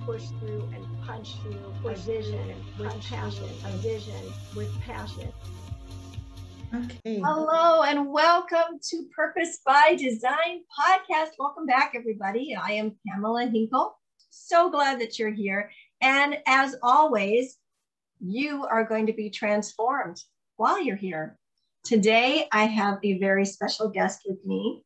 push through and punch through a vision with passion, a vision with passion. Okay. Hello and welcome to Purpose by Design podcast. Welcome back, everybody. I am Pamela Hinkle. So glad that you're here. And as always, you are going to be transformed while you're here. Today, I have a very special guest with me.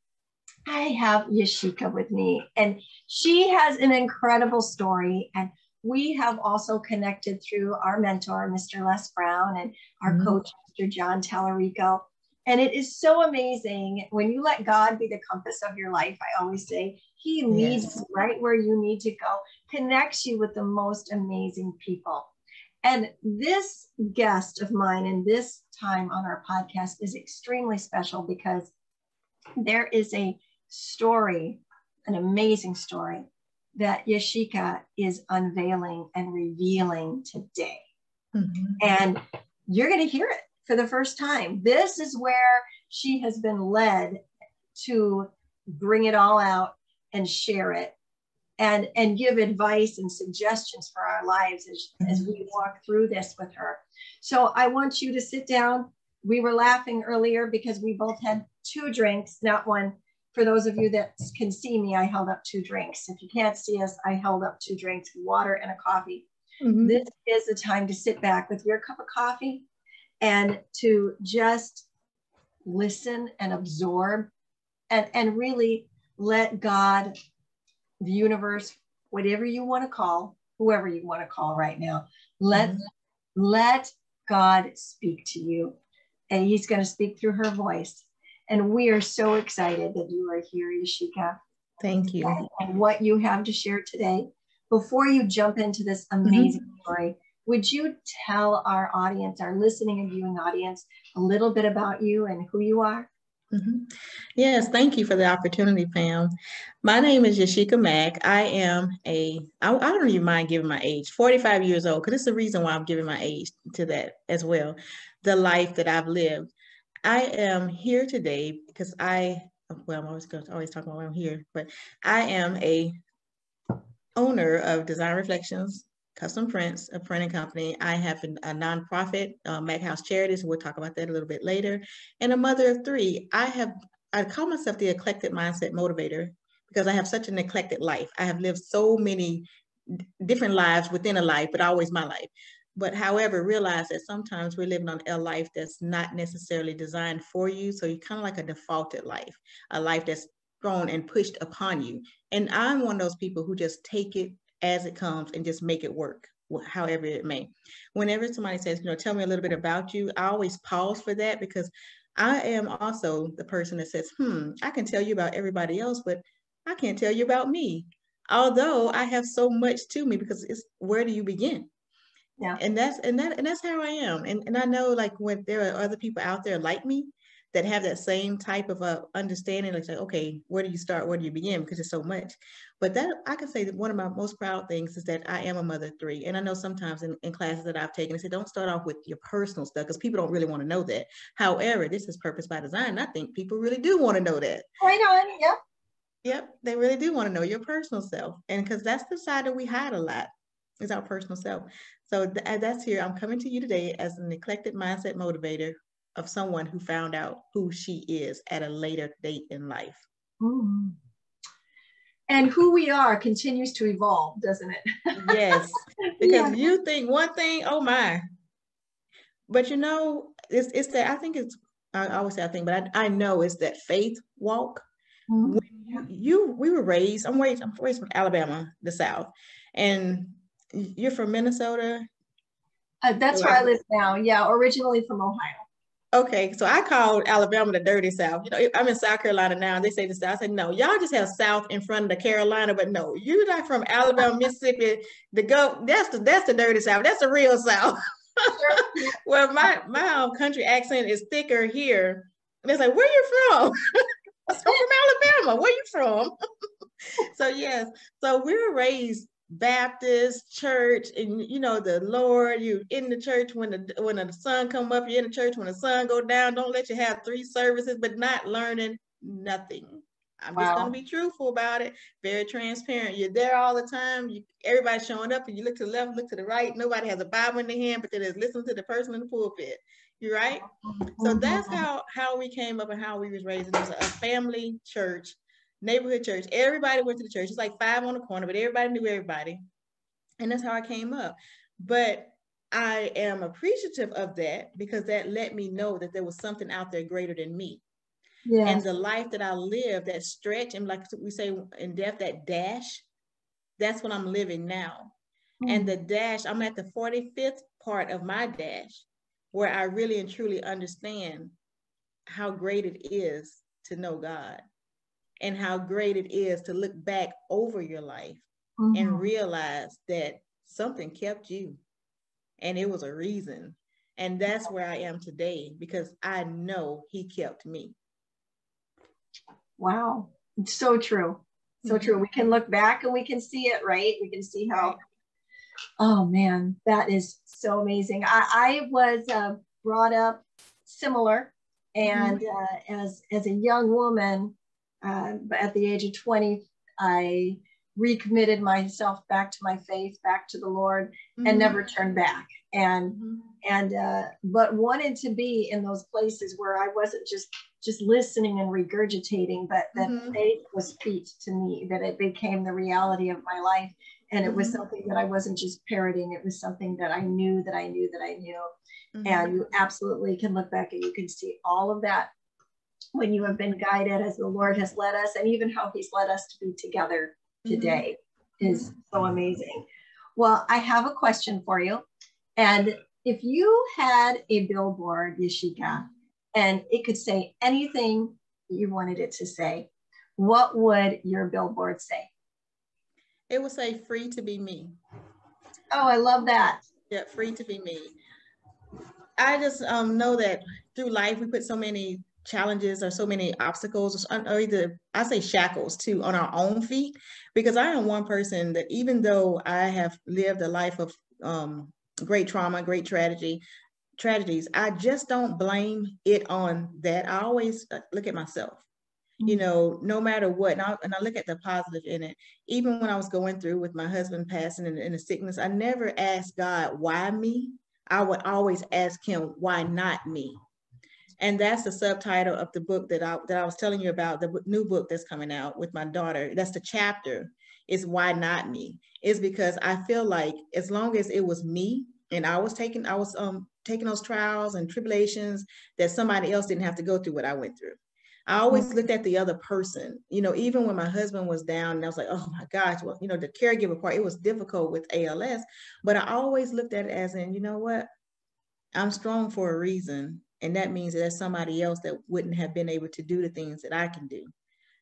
I have Yashica with me, and she has an incredible story. And we have also connected through our mentor, Mr. Les Brown, and our coach, Mr. John Tallarico. And it is so amazing when you let God be the compass of your life. I always say he leads you right where you need to go, connects you with the most amazing people. And this guest of mine in this time on our podcast is extremely special because there is a story, an amazing story that Yashica is unveiling and revealing today. And you're going to hear it for the first time. This is where she has been led to bring it all out and share it and give advice and suggestions for our lives as we walk through this with her. So I want you to sit down. We were laughing earlier because we both had 2 drinks, not one. For those of you that can see me, I held up 2 drinks. If you can't see us, I held up 2 drinks, water and a coffee. This is the time to sit back with your cup of coffee and to just listen and absorb and really let God, the universe, whatever you want to call, whoever you want to call right now, let God speak to you. And he's going to speak through her voice. And we are so excited that you are here, Yashica. Thank you. And what you have to share today. Before you jump into this amazing story, would you tell our audience, our listening and viewing audience, a little bit about you and who you are? Yes, thank you for the opportunity, Pam. My name is Yashica Mack. I don't even mind giving my age, 45 years old, because it's the reason why I'm giving my age to that as well, the life that I've lived. I am here today because I'm always talking about why I'm here, but I am a owner of Design Reflections, Custom Prints, a printing company. I have a nonprofit, Mackhouse Charities. We'll talk about that a little bit later. And a mother of 3. I call myself the eclectic mindset motivator because I have such an eclectic life. I have lived so many different lives within a life, but always my life. But however, realize that sometimes we're living on a life that's not necessarily designed for you. So you're kind of like a defaulted life, a life that's thrown and pushed upon you. And I'm one of those people who just take it as it comes and just make it work, however it may. Whenever somebody says, tell me a little bit about you, I always pause for that because I am also the person that says, I can tell you about everybody else, but I can't tell you about me. Although I have so much to me because it's where do you begin? Yeah. And that's how I am. And I know like when there are other people out there like me that have that same type of understanding, like say, okay, where do you start? Where do you begin? Because it's so much. But that I can say that one of my most proud things is that I am a mother of 3. And I know sometimes in classes that I've taken, they say, don't start off with your personal stuff because people don't really want to know that. However, this is Purpose by Design. And I think people really do want to know that. Right on. Yep. Yep. They really do want to know your personal self. And because that's the side that we hide a lot is our personal self. So that's here. I'm coming to you today as an eclectic mindset motivator of someone who found out who she is at a later date in life. And who we are continues to evolve, doesn't it? Yes, because you think one thing, oh my. But it's that I think it's, I always say I think, but I know it's that faith walk. When we were raised, I'm raised from Alabama, the South, and you're from Minnesota? That's where I live now. Yeah, originally from Ohio. Okay, so I called Alabama the dirty South. I'm in South Carolina now, and they say the South. I said, no, y'all just have South in front of the Carolina, but no, you're not from Alabama, Mississippi. That's the dirty South. That's the real South. Well, my country accent is thicker here. And it's like, where you from? I'm from Alabama. Where you from? So yes, so we were raised Baptist church, and the Lord, you in the church when the sun come up, you're in the church when the sun go down. Don't let you have 3 services, but not learning nothing. I'm just going to be truthful about it. Very transparent. You're there all the time. Everybody's showing up, and you look to the left, look to the right. Nobody has a Bible in their hand, but they just listen to the person in the pulpit. You're right. So that's how we came up and how we was raised. It was a family church, neighborhood church. Everybody went to the church. It's like 5 on the corner, but everybody knew everybody. And that's how I came up. But I am appreciative of that because that let me know that there was something out there greater than me. Yes. And the life that I live, that stretch, and like we say in death, that dash, that's what I'm living now. And the dash, I'm at the 45th part of my dash, where I really and truly understand how great it is to know God and how great it is to look back over your life and realize that something kept you and it was a reason. And that's where I am today because I know he kept me. Wow. It's so true. So true. We can look back and we can see it, right? We can see how, oh man, that is so amazing. I was brought up similar. And as a young woman, at the age of 20, I recommitted myself back to my faith, back to the Lord, and never turned back. But wanted to be in those places where I wasn't just listening and regurgitating, but that faith was feet to me, that it became the reality of my life. And it was something that I wasn't just parroting. It was something that I knew that I knew that I knew. And you absolutely can look back and you can see all of that when you have been guided as the Lord has led us, and even how he's led us to be together today is so amazing. Well, I have a question for you. And if you had a billboard, Yashica, and it could say anything you wanted it to say, what would your billboard say? It would say free to be me. Oh, I love that. Yeah, free to be me. I just know that through life, we put so many challenges or so many obstacles, or either I say shackles too, on our own feet, because I am one person that even though I have lived a life of great trauma, great tragedies, I just don't blame it on that. I always look at myself, you know, no matter what. And I look at the positive in it. Even when I was going through with my husband passing in the sickness, I never asked God, why me? I would always ask him, why not me? And that's the subtitle of the book that I was telling you about, the new book that's coming out with my daughter. That's the chapter, is why not me? It's because I feel like as long as it was me and I was taking those trials and tribulations that somebody else didn't have to go through what I went through. I always looked at the other person, you know, even when my husband was down and I was like, oh my gosh, well, you know, the caregiver part, it was difficult with ALS, but I always looked at it as in, you know what, I'm strong for a reason. And that means that there's somebody else that wouldn't have been able to do the things that I can do.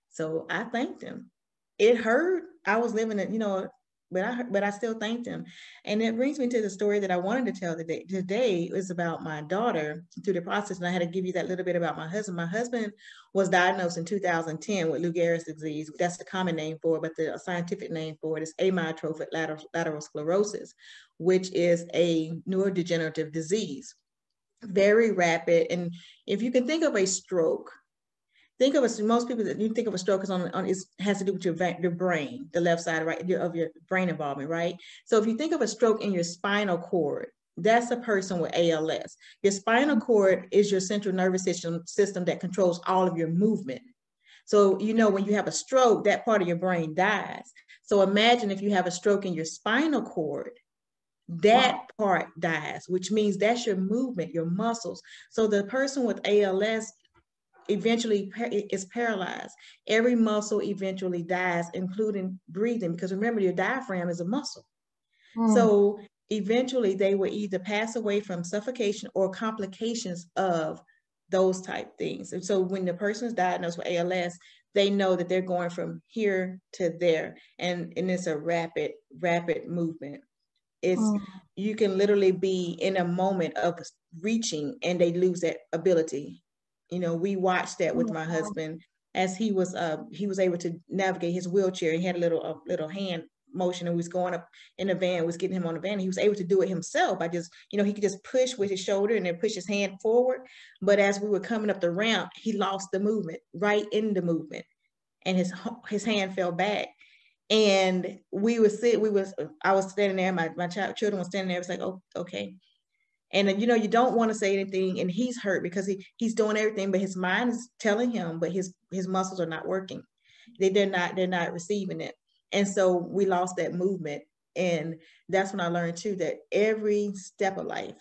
So I thanked him. It hurt. I was living it, you know, but I still thanked him. And it brings me to the story that I wanted to tell today. Today is about my daughter through the process. And I had to give you that little bit about my husband. My husband was diagnosed in 2010 with Lou Gehrig's disease. That's the common name for it, but the scientific name for it is amyotrophic lateral sclerosis, which is a neurodegenerative disease. Very rapid. And if you can think of a stroke, think of most people that you think of a stroke is has to do with your brain, the left side, right, of your brain involvement, right? So if you think of a stroke in your spinal cord, that's a person with ALS. Your spinal cord is your central nervous system that controls all of your movement. So, you know, when you have a stroke, that part of your brain dies. So imagine if you have a stroke in your spinal cord, that part dies, which means that's your movement, your muscles. So the person with ALS eventually is paralyzed. Every muscle eventually dies, including breathing, because remember, your diaphragm is a muscle. So eventually they will either pass away from suffocation or complications of those type things. And so when the person is diagnosed with ALS, they know that they're going from here to there, and it's a rapid movement. It's you can literally be in a moment of reaching and they lose that ability. You know, we watched that with my husband as he was able to navigate his wheelchair. He had a little hand motion and was going up in a van, was getting him on the van. He was able to do it himself by just, you know, he could just push with his shoulder and then push his hand forward. But as we were coming up the ramp, he lost the movement right in the movement. and his hand fell back. And I was standing there, my children were standing there. It's like, oh, okay. And then, you don't want to say anything, and he's hurt because he's doing everything, but his mind is telling him, but his muscles are not working. They're not receiving it. And so we lost that movement. And that's when I learned too, that every step of life,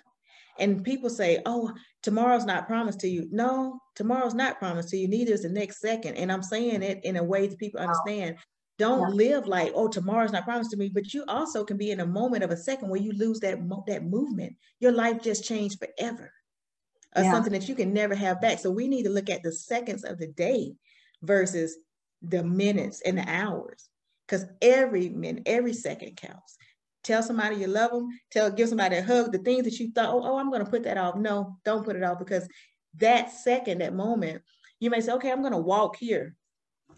and people say, oh, tomorrow's not promised to you. No, tomorrow's not promised to you. Neither is the next second. And I'm saying it in a way that people understand. Don't live like, oh, tomorrow's not promised to me. But you also can be in a moment of a second where you lose that movement. Your life just changed forever. Something that you can never have back. So we need to look at the seconds of the day versus the minutes and the hours. Because every minute, every second counts. Tell somebody you love them. Give somebody a hug. The things that you thought, oh, I'm going to put that off. No, don't put it off, because that second, that moment, you may say, okay, I'm going to walk here.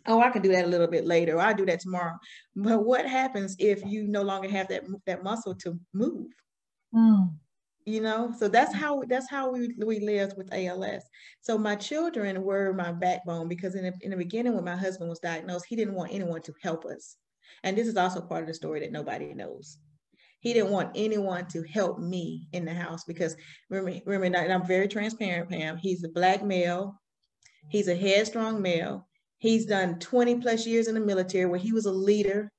Oh, I can do that a little bit later, or I'll do that tomorrow. But what happens if you no longer have that muscle to move? So that's how we lived with ALS. So my children were my backbone, because in the beginning, when my husband was diagnosed, he didn't want anyone to help us. And this is also part of the story that nobody knows. He didn't want anyone to help me in the house, because remember, and I'm very transparent, Pam. He's a Black male. He's a headstrong male. He's done 20 plus years in the military where he was a leader.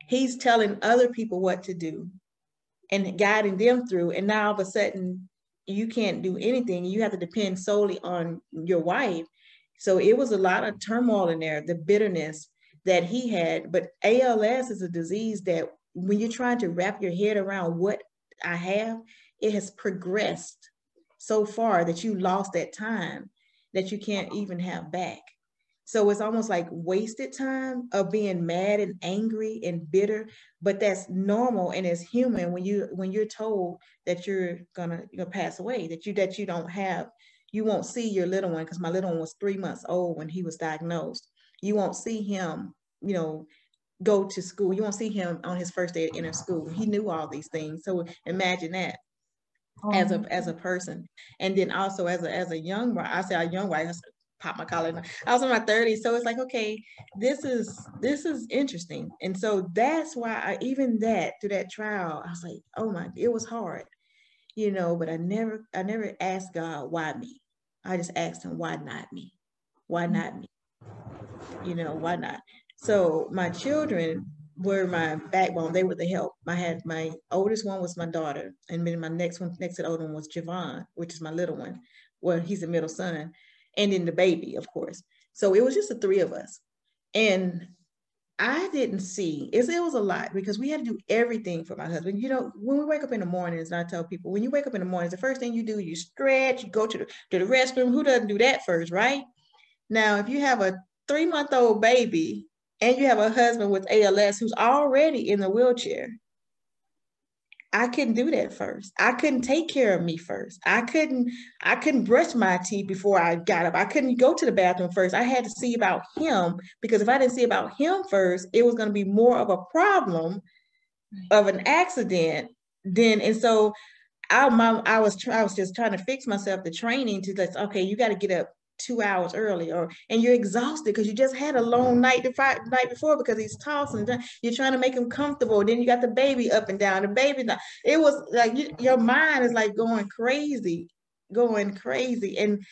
He's telling other people what to do and guiding them through. And now all of a sudden, you can't do anything. You have to depend solely on your wife. So it was a lot of turmoil in there, the bitterness that he had. But ALS is a disease that when you're trying to wrap your head around what I have, it has progressed so far that you lost that time that you can't even have back. So it's almost like wasted time of being mad and angry and bitter, but that's normal and it's human when you're told that you're gonna pass away, that you won't see your little one, because my little one was 3 months old when he was diagnosed. You won't see him, go to school. You won't see him on his first day at inner school. He knew all these things. So imagine that as a person. And then also as a young wife, I say a young wife, pop my collar. I was in my 30s. So it's like, okay, this is interesting. And so that's why through that trial, I was like, oh my, it was hard, but I never asked God, why me? I just asked him, why not me? Why not me? Why not? So my children were my backbone. They were the help. My oldest one was my daughter. And then my next to the older one was Javon, which is my little one. Well, he's the middle son. And then the baby, of course. So it was just the three of us. And I didn't see, it was a lot, because we had to do everything for my husband. When we wake up in the mornings, and I tell people, when you wake up in the mornings, the first thing you do, you stretch, you go to the restroom. Who doesn't do that first, right? Now, if you have a 3-month-old baby and you have a husband with ALS who's already in the wheelchair, I couldn't do that first. I couldn't take care of me first. I couldn't brush my teeth before I got up. I couldn't go to the bathroom first. I had to see about him, because if I didn't see about him first, it was going to be more of a problem of an accident then. And so I was just trying to fix myself, the training to like, okay, you got to get up 2 hours early, and you're exhausted because you just had a long night before, because he's tossing. You're trying to make him comfortable. Then you got the baby up and down. The baby, it was like your mind is like going crazy, and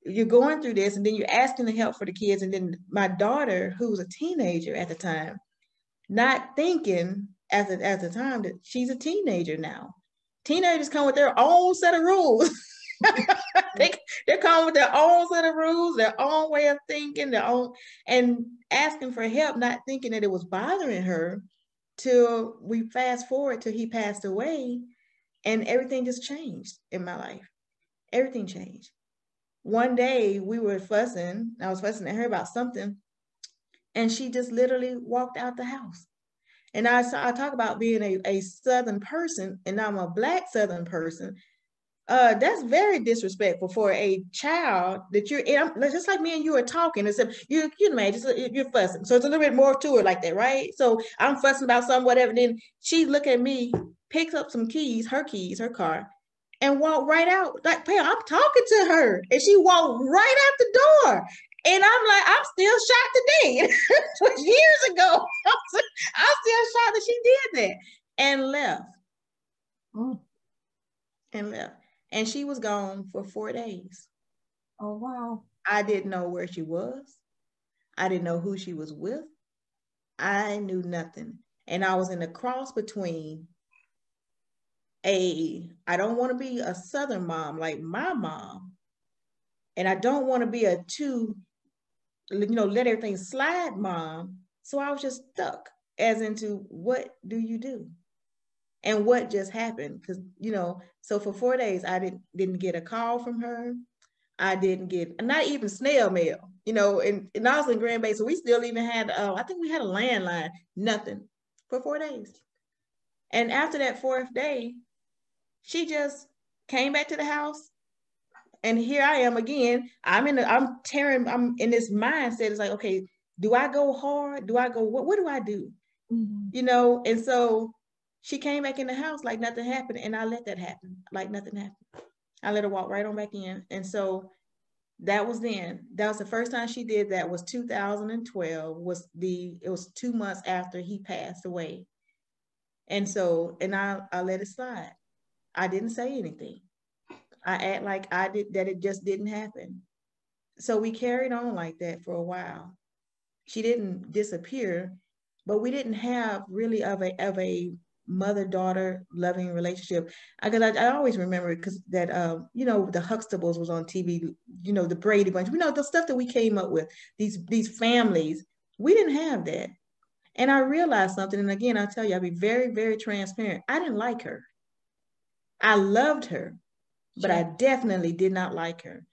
you're going through this, and then you're asking the help for the kids. And then my daughter, who was a teenager at the time, not thinking at the time that she's a teenager now. Teenagers come with their own set of rules. They come with their own set of rules, their own way of thinking, and asking for help, not thinking that it was bothering her, till we fast forward till he passed away, and everything just changed in my life. Everything changed. One day we were fussing. I was fussing at her about something, and she just literally walked out the house. And I talk about being a Southern person, and I'm a Black Southern person. That's very disrespectful for a child that you're in. Just like me and you are talking, except you're fussing. So it's a little bit more to it like that, right? So I'm fussing about something, whatever. Then she look at me, picks up some keys, her car, and walked right out. Like, Pam, I'm talking to her, and she walked right out the door. And I'm like, I'm still shocked today. It was years ago. I'm still shocked that she did that and left. And left. And she was gone for 4 days. Oh, wow. I didn't know where she was. I didn't know who she was with. I knew nothing. And I was in the cross between I don't want to be a Southern mom like my mom. And I don't want to be a let everything slide mom. So I was just stuck as into what do you do? And what just happened? Because, so for 4 days, I didn't get a call from her. I didn't get, not even snail mail, and I was in Grand Bay. So we still even had, I think we had a landline, nothing for 4 days. And after that 4th day, she just came back to the house. And here I am again. I'm in this mindset. It's like, okay, do I go hard? Do I go, what do I do? Mm-hmm. And so she came back in the house like nothing happened. And I let that happen, like nothing happened. I let her walk right on back in. And so that was then. That was the first time she did that, was 2012. It was 2 months after he passed away. And so, and I let it slide. I didn't say anything. I act like I did, that it just didn't happen. So we carried on like that for a while. She didn't disappear, but we didn't have really of a mother-daughter loving relationship. I always remember because that the Huxtables was on TV, the Brady Bunch, the stuff that we came up with, these families. We didn't have that. And I realized something, and again, I'll tell you, I'll be very, very transparent. I didn't like her. I loved her, but I definitely did not like her.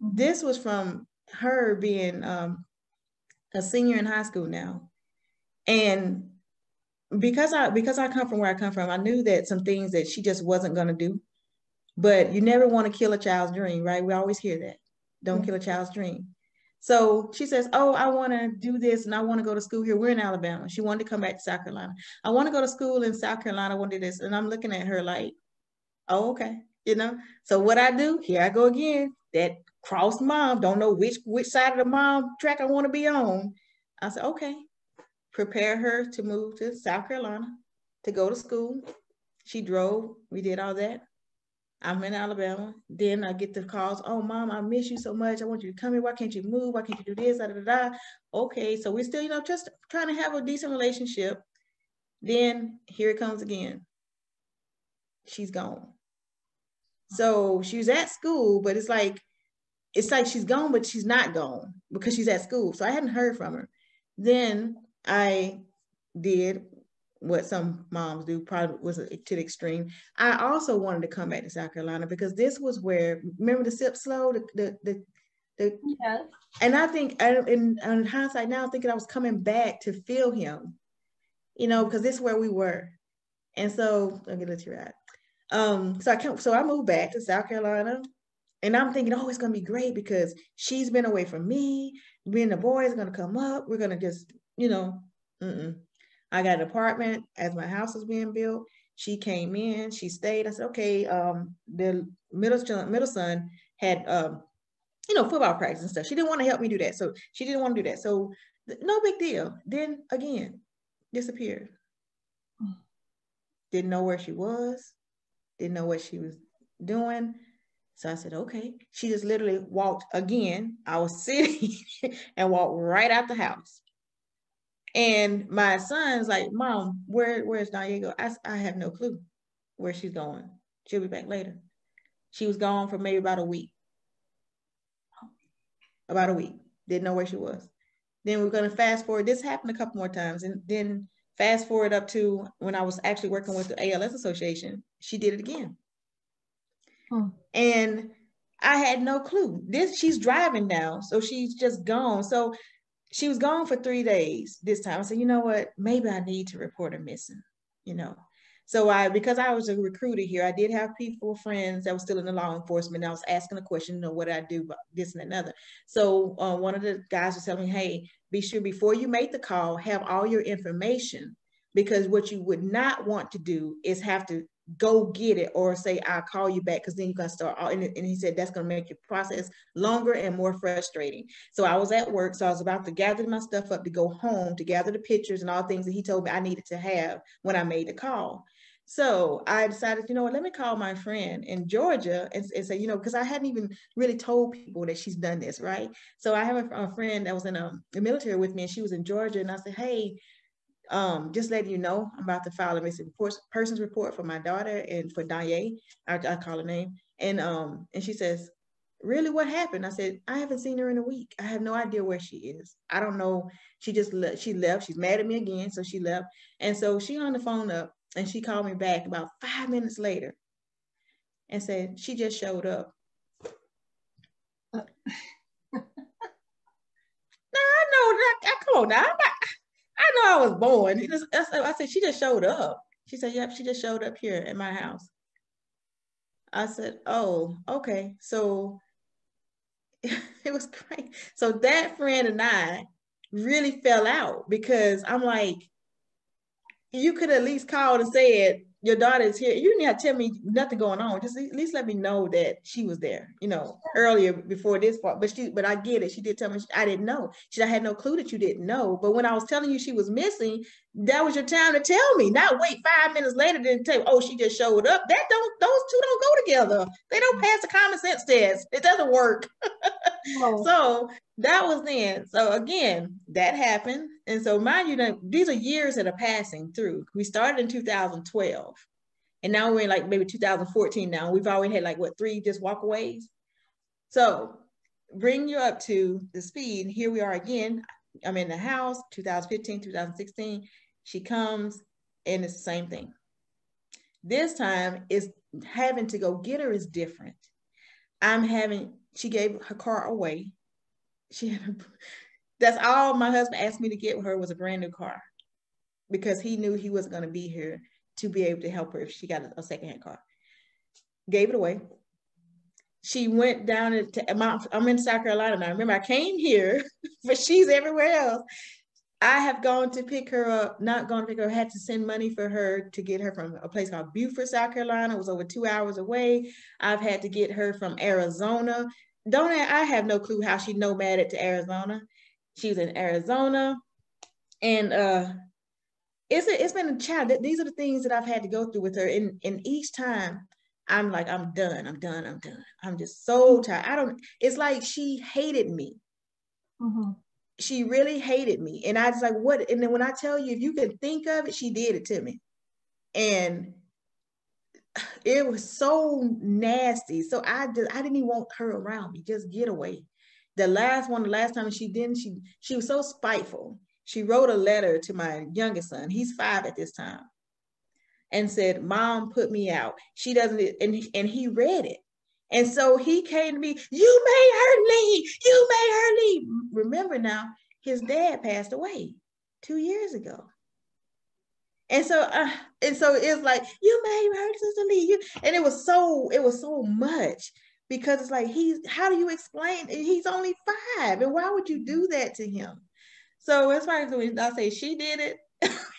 Mm-hmm. This was from her being a senior in high school now. And because I come from where I come from, I knew that some things that she just wasn't going to do. But you never want to kill a child's dream, right? We always hear that. Don't kill a child's dream. So she says, oh, I want to do this and I want to go to school here. We're in Alabama. She wanted to come back to South Carolina. I want to go to school in South Carolina. I want to do this. And I'm looking at her like, oh, okay. So what I do, here I go again, that cross mom, don't know which side of the mom track I want to be on. I said, okay, prepare her to move to South Carolina to go to school. She drove, we did all that. I'm in Alabama. Then I get the calls, oh, mom, I miss you so much. I want you to come here. Why can't you move? Why can't you do this? Da, da, da, da. Okay, so we're still, just trying to have a decent relationship. Then here it comes again. She's gone. So she was at school, but it's like she's gone, but she's not gone because she's at school. So I hadn't heard from her. Then I did what some moms do, probably was to the extreme. I also wanted to come back to South Carolina because this was where, remember the sip slow, yes. And I think in hindsight now, I'm thinking I was coming back to feel him, because this is where we were. And so I'll get it right. So I moved back to South Carolina, and I'm thinking, oh, it's gonna be great because she's been away from me. Me and the boys are gonna come up. We're gonna just, I got an apartment as my house was being built. She came in, she stayed. I said, okay. The middle son had, football practice and stuff. She didn't want to help me do that, so she didn't want to do that. So no big deal. Then again, disappeared. Didn't know where she was. Didn't know what she was doing. So I said, okay. She just literally walked again. I was sitting and walked right out the house. And my son's like, Mom, where's Diego? I have no clue where she's going. She'll be back later. She was gone for maybe about a week. Didn't know where she was. Then we're going to fast forward. This happened a couple more times. And then fast forward up to when I was actually working with the ALS Association. She did it again. And I had no clue. She's driving now. So she's just gone. So she was gone for 3 days this time. I said, you know what? Maybe I need to report her missing, So because I was a recruiter here, I did have friends that were still in the law enforcement. I was asking a question, what did I do about this and another? So one of the guys was telling me, hey, be sure before you make the call, have all your information, because what you would not want to do is have to go get it or say, I'll call you back, because then you're going to start. And he said, that's going to make your process longer and more frustrating. So I was at work. So I was about to gather my stuff up to go home, to gather the pictures and all things that he told me I needed to have when I made the call. So I decided, you know what, let me call my friend in Georgia and say, you know, because I hadn't even really told people that she's done this, right? So I have a friend that was in the military with me, and she was in Georgia. And I said, hey, just letting you know, I'm about to file a missing persons report for my daughter and for Danye, I call her name. And she says, really, what happened? I said, I haven't seen her in a week. I have no idea where she is. I don't know. She just she left. She's mad at me again, so she left. And so she hung the phone up, and she called me back about 5 minutes later and said, she just showed up. Now, I know that. Come on now. I know I was born. I said, she just showed up. She said, yep, she just showed up here at my house. I said, oh, okay. So it was great. So that friend and I really fell out, because I'm like, you could at least called and said, your daughter is here. You didn't have to tell me nothing going on. Just at least let me know that she was there, you know, earlier before this part. But I get it. She did tell me, I didn't know. I had no clue that you didn't know. But when I was telling you she was missing, that was your time to tell me. Not wait 5 minutes later to tell you, oh, she just showed up. Those two don't go together. They don't pass the common sense test. It doesn't work. No. So that was then. So again, that happened. And so mind you, these are years that are passing through. We started in 2012. And now we're in like maybe 2014 now. We've already had like, what, 3 just walkaways? So bring you up to the speed. Here we are again. I'm in the house, 2015, 2016. She comes, and it's the same thing. This time, is having to go get her is different. She gave her car away. That's all my husband asked me to get her, was a brand new car, because he knew he wasn't going to be here to be able to help her if she got a secondhand car. Gave it away. She went down I'm in South Carolina now. Remember, I came here, but she's everywhere else. I have gone to pick her up, not gone to pick her, had to send money for her to get her from a place called Beaufort, South Carolina. It was over 2 hours away. I've had to get her from Arizona. I have no clue how she nomaded to Arizona. She was in Arizona. And it's been a challenge. These are the things that I've had to go through with her. And each time I'm like, I'm done. I'm just so tired. It's like she hated me. Mm-hmm. She really hated me. And I was like, what? And then when I tell you, if you can think of it, she did it to me. And it was so nasty. So I didn't even want her around me. Just get away. The last time she was so spiteful. She wrote a letter to my youngest son. He's 5 at this time. And said, Mom put me out. She doesn't, and he read it. And so he came to me, you made her leave. You made her leave. Remember now, his dad passed away 2 years ago. And so it's like, you made her sister leave. And it was so much, because it's like, how do you explain? He's only 5. And why would you do that to him? So as far as I say, she did it.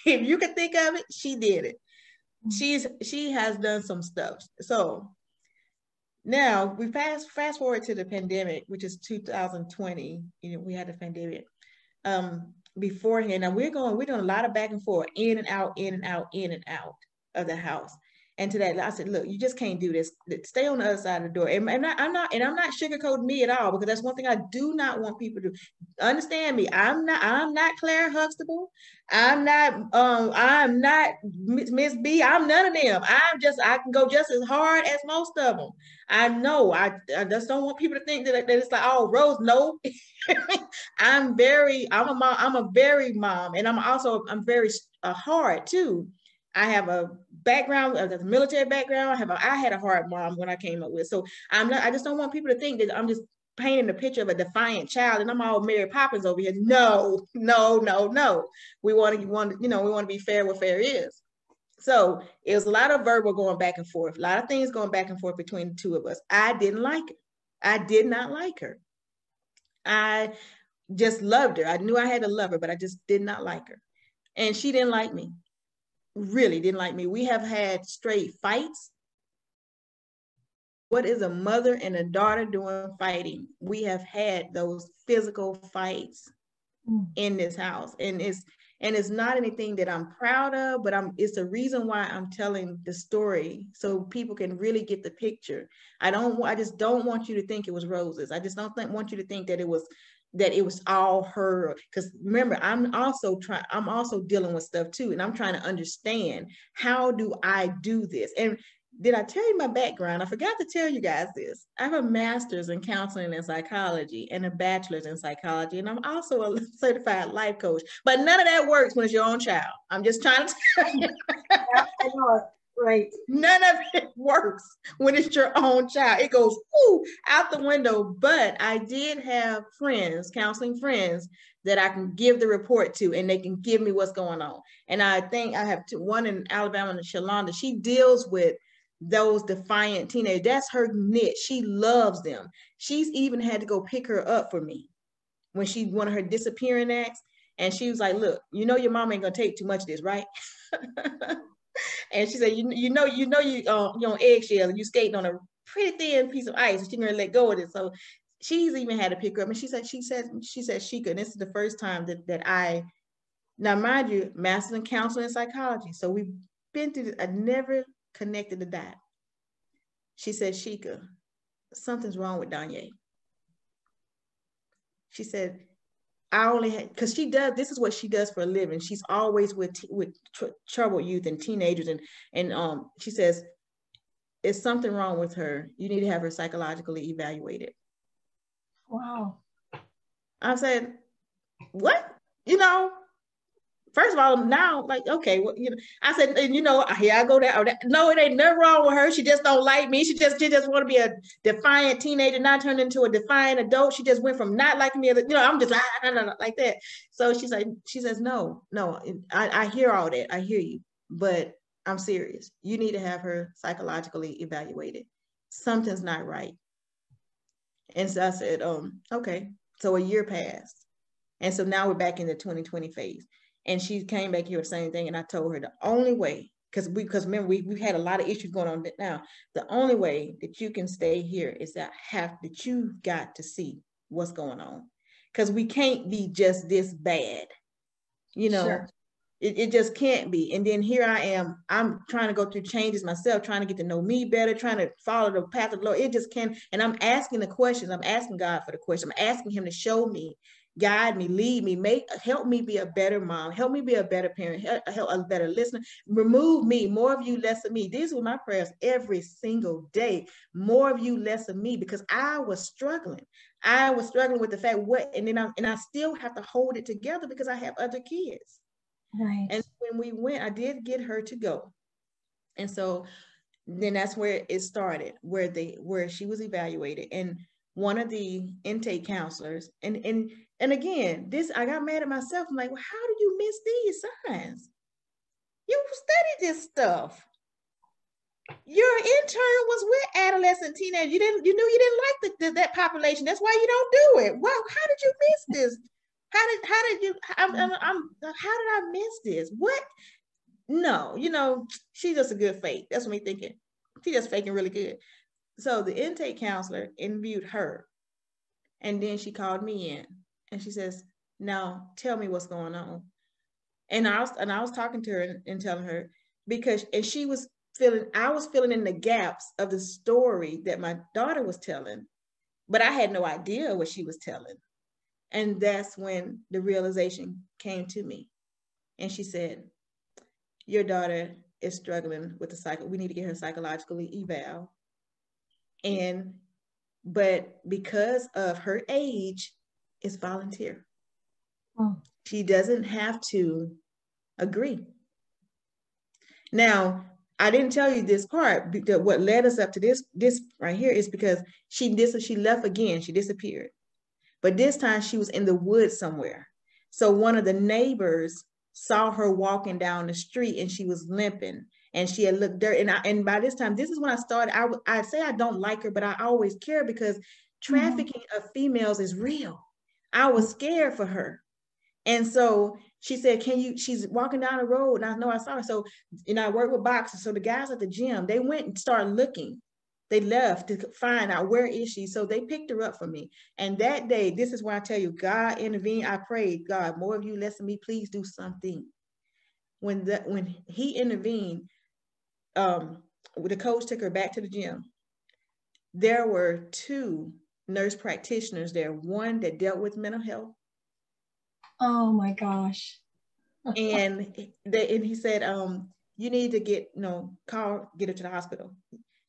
If you can think of it, she did it. She has done some stuff. So now we fast forward to the pandemic, which is 2020. You know, we had the pandemic beforehand. Now we're doing a lot of back and forth, in and out of the house. And to that, I said, look, you just can't do this. Stay on the other side of the door. And I'm not sugarcoating me at all, because that's one thing I do not want people to understand me. I'm not Claire Huxtable. I'm not Miss B. I'm none of them. I can go just as hard as most of them. I know. I just don't want people to think that it's like, oh, Rose, no. I'm a mom. I'm a very mom. And I'm very hard too. I have a background, a military background. I had a hard mom when I came up with. So I just don't want people to think that I'm just painting a picture of a defiant child and I'm all Mary Poppins over here. No. We want to be fair where fair is. So it was a lot of verbal going back and forth, a lot of things going back and forth between the two of us. I didn't like her. I did not like her. I just loved her. I knew I had to love her, but I just did not like her. And she didn't like me. really didn't like me. We have had straight fights. What is a mother and a daughter doing fighting? We have had those physical fights in this house, and it's not anything that I'm proud of, but it's the reason why I'm telling the story, so people can really get the picture. I just don't want you to think it was roses. I just don't want you to think that it was all her, because remember, I'm also dealing with stuff too, and I'm trying to understand, how do I do this? And did I tell you my background? I forgot to tell you guys this. I have a master's in counseling and psychology and a bachelor's in psychology, and I'm also a certified life coach. But none of that works when it's your own child. I'm just trying to tell you. I know it. Right. None of it works when it's your own child. It goes out the window. But I did have friends, counseling friends, that I can give the report to, and they can give me what's going on. And I think I have one in Alabama, and Shalonda. She deals with those defiant teenagers. That's her niche. She loves them. She's even had to go pick her up for me when she one of her disappearing acts. And she was like, look, your mom ain't gonna take too much of this, right? And she said, you on eggshell and you skating on a pretty thin piece of ice, and she's gonna let go of it. So she's even had to pick her up. And she said, Sheka, and this is the first time that I, now mind you, master's in counseling and psychology. So we've been through this. I never connected the dot. She said, Sheka, something's wrong with Danye. She said, I only had, because this is what she does for a living. She's always with troubled youth and teenagers. And she says, there's something wrong with her. You need to have her psychologically evaluated. Wow. I said, what? First of all, now, like, okay, well, I said, and here I go there. No, it ain't nothing wrong with her. She just don't like me. She just want to be a defiant teenager, not turned into a defiant adult. She just went from not liking me, I'm just like that. So she says, no, I hear all that. I hear you, but I'm serious. You need to have her psychologically evaluated. Something's not right. And so I said, okay. So a year passed. And so now we're back in the 2020 phase. And she came back here with the same thing. And I told her the only way, because remember, we've had a lot of issues going on now. The only way that you can stay here is that you've got to see what's going on. Because we can't be just this bad. Sure. It just can't be. And then here I am. I'm trying to go through changes myself, trying to get to know me better, trying to follow the path of the Lord. It just can't. And I'm asking the questions. I'm asking God for the question. I'm asking him to show me, guide me, lead me, help me be a better mom, help me be a better parent, help a better listener, remove me, more of you, less of me. These were my prayers every single day. More of you, less of me, because I was struggling. I was struggling with the fact and I still have to hold it together because I have other kids. Right. And when we went, I did get her to go. And so then that's where it started, where she was evaluated. And one of the intake counselors, and again, I got mad at myself. I'm like, well, how did you miss these signs? You studied this stuff. Your intern was with adolescent teenagers. You knew you didn't like that population. That's why you don't do it. Well, how did you miss this? How did I miss this? What? No, she's just a good fake. That's what me thinking. She's just faking really good. So the intake counselor interviewed her, and then she called me in, and she says, "Now tell me what's going on." And I was talking to her and telling her, I was filling in the gaps of the story that my daughter was telling, but I had no idea what she was telling. And that's when the realization came to me. And she said, your daughter is struggling with the cycle. We need to get her psychologically eval. But because of her age, it's volunteer. Oh. She doesn't have to agree. Now, I didn't tell you this part, because what led us up to this right here is because she left again. She disappeared. But this time she was in the woods somewhere. So one of the neighbors saw her walking down the street, and she was limping, and she had looked dirty. And by this time, this is when I started. I say I don't like her, but I always care, because trafficking of females is real. I was scared for her. And so she said, she's walking down the road, and I know I saw her. So, I work with boxers. So the guys at the gym, they went and started looking. They left to find out, where is she? So they picked her up for me. And that day, this is where I tell you, God intervened. I prayed, God, more of you, less of me, please do something. When he intervened, the coach took her back to the gym. There were 2 nurse practitioners there, one that dealt with mental health. Oh my gosh. And he said, you need to get her to the hospital.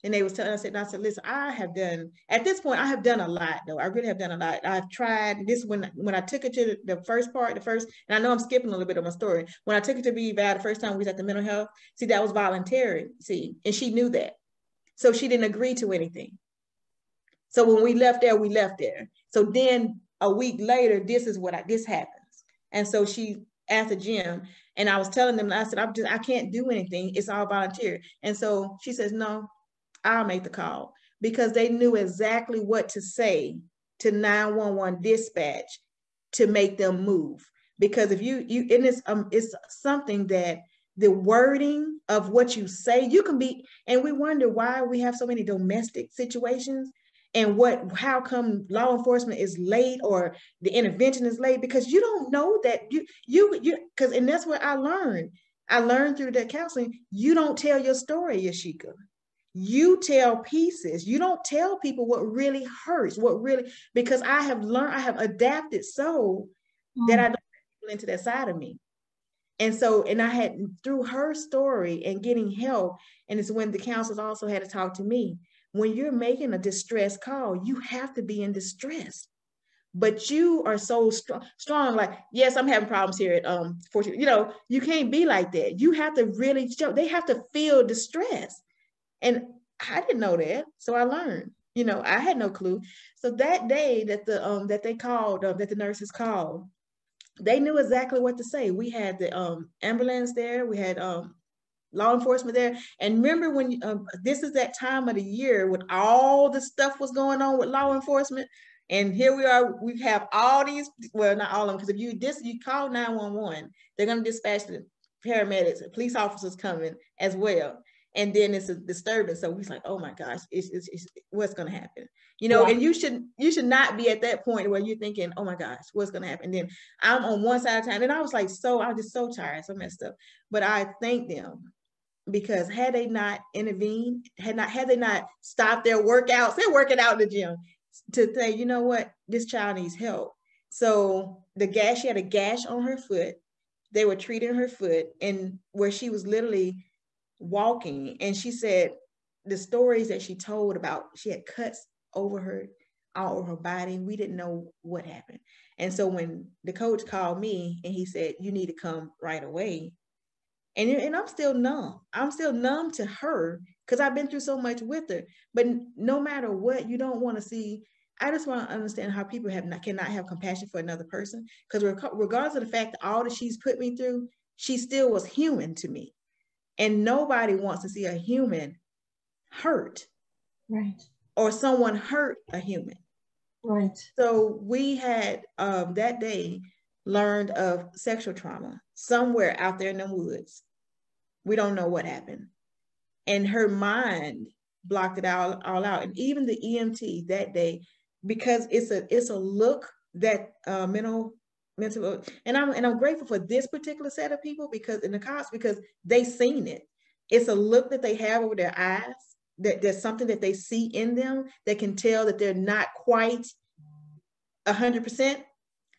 And they was telling us, I said, listen, at this point, I have done a lot, though. I really have done a lot. I've tried this when I took her to the first part, and I know I'm skipping a little bit of my story. When I took her to be eval the first time we was at the mental health, see, that was voluntary, see, and she knew that. So she didn't agree to anything. So when we left there. So then a week later, this happens. And so she at the gym, and I was telling them, I said, I can't do anything. It's all volunteer. And so she says, no, I'll make the call, because they knew exactly what to say to 911 dispatch to make them move. Because if it's something that the wording of what you say, you can be, and we wonder why we have so many domestic situations, and how come law enforcement is late or the intervention is late, because you don't know that and that's what I learned through that counseling. You don't tell your story, Yashica. You tell pieces. You don't tell people what really hurts, because I have adapted so that I don't let people into that side of me. And I had, through her story and getting help, and it's when the counselors also had to talk to me. When you're making a distress call, you have to be in distress. But you are so strong, like, yes, I'm having problems here at 14. You can't be like that. You have to really show, they have to feel distress. And I didn't know that. So I learned, I had no clue. So that day that that they called, that the nurses called, they knew exactly what to say. We had the ambulance there. We had law enforcement there. And remember when this is that time of the year when all the stuff was going on with law enforcement. And here we are, we have all these, well, not all of them, because if you call 911, they're going to dispatch the paramedics, police officers coming as well. And then it's a disturbance. So we're like, oh my gosh, it's what's going to happen? And you should not be at that point where you're thinking, oh my gosh, what's going to happen? And then I'm on one side of town, and I was just so tired, so messed up. But I thank them, because had they not intervened, had they not stopped their workouts, they're working out in the gym, to say, you know what, this child needs help. So she had a gash on her foot. They were treating her foot, and where she was literally walking, and she said the stories that she told about, she had cuts all over her body. We didn't know what happened. And so when the coach called me and he said, you need to come right away, and I'm still numb to her, because I've been through so much with her. But no matter what, you don't want to see, I just want to understand how people cannot have compassion for another person, because regardless of the fact that all that she's put me through, she still was human to me. And nobody wants to see a human hurt. Right. Or someone hurt a human. Right. So we had that day learned of sexual trauma somewhere out there in the woods. We don't know what happened. And her mind blocked it all out. And even the EMT that day, because it's a look that mental, and I'm grateful for this particular set of people, because in the cops, because they seen it. It's a look that they have over their eyes, that there's something that they see in them that can tell that they're not quite 100%.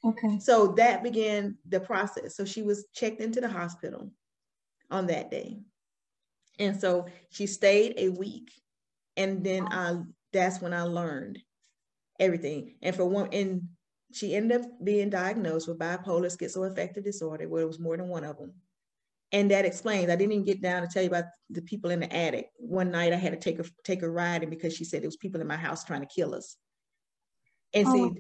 Okay. So that began the process. So she was checked into the hospital on that day. And so she stayed a week. And then that's when I learned everything. And she ended up being diagnosed with bipolar schizoaffective disorder, where it was more than one of them. And that explains, I didn't even get down to tell you about the people in the attic. One night I had to take her riding, because she said there was people in my house trying to kill us. And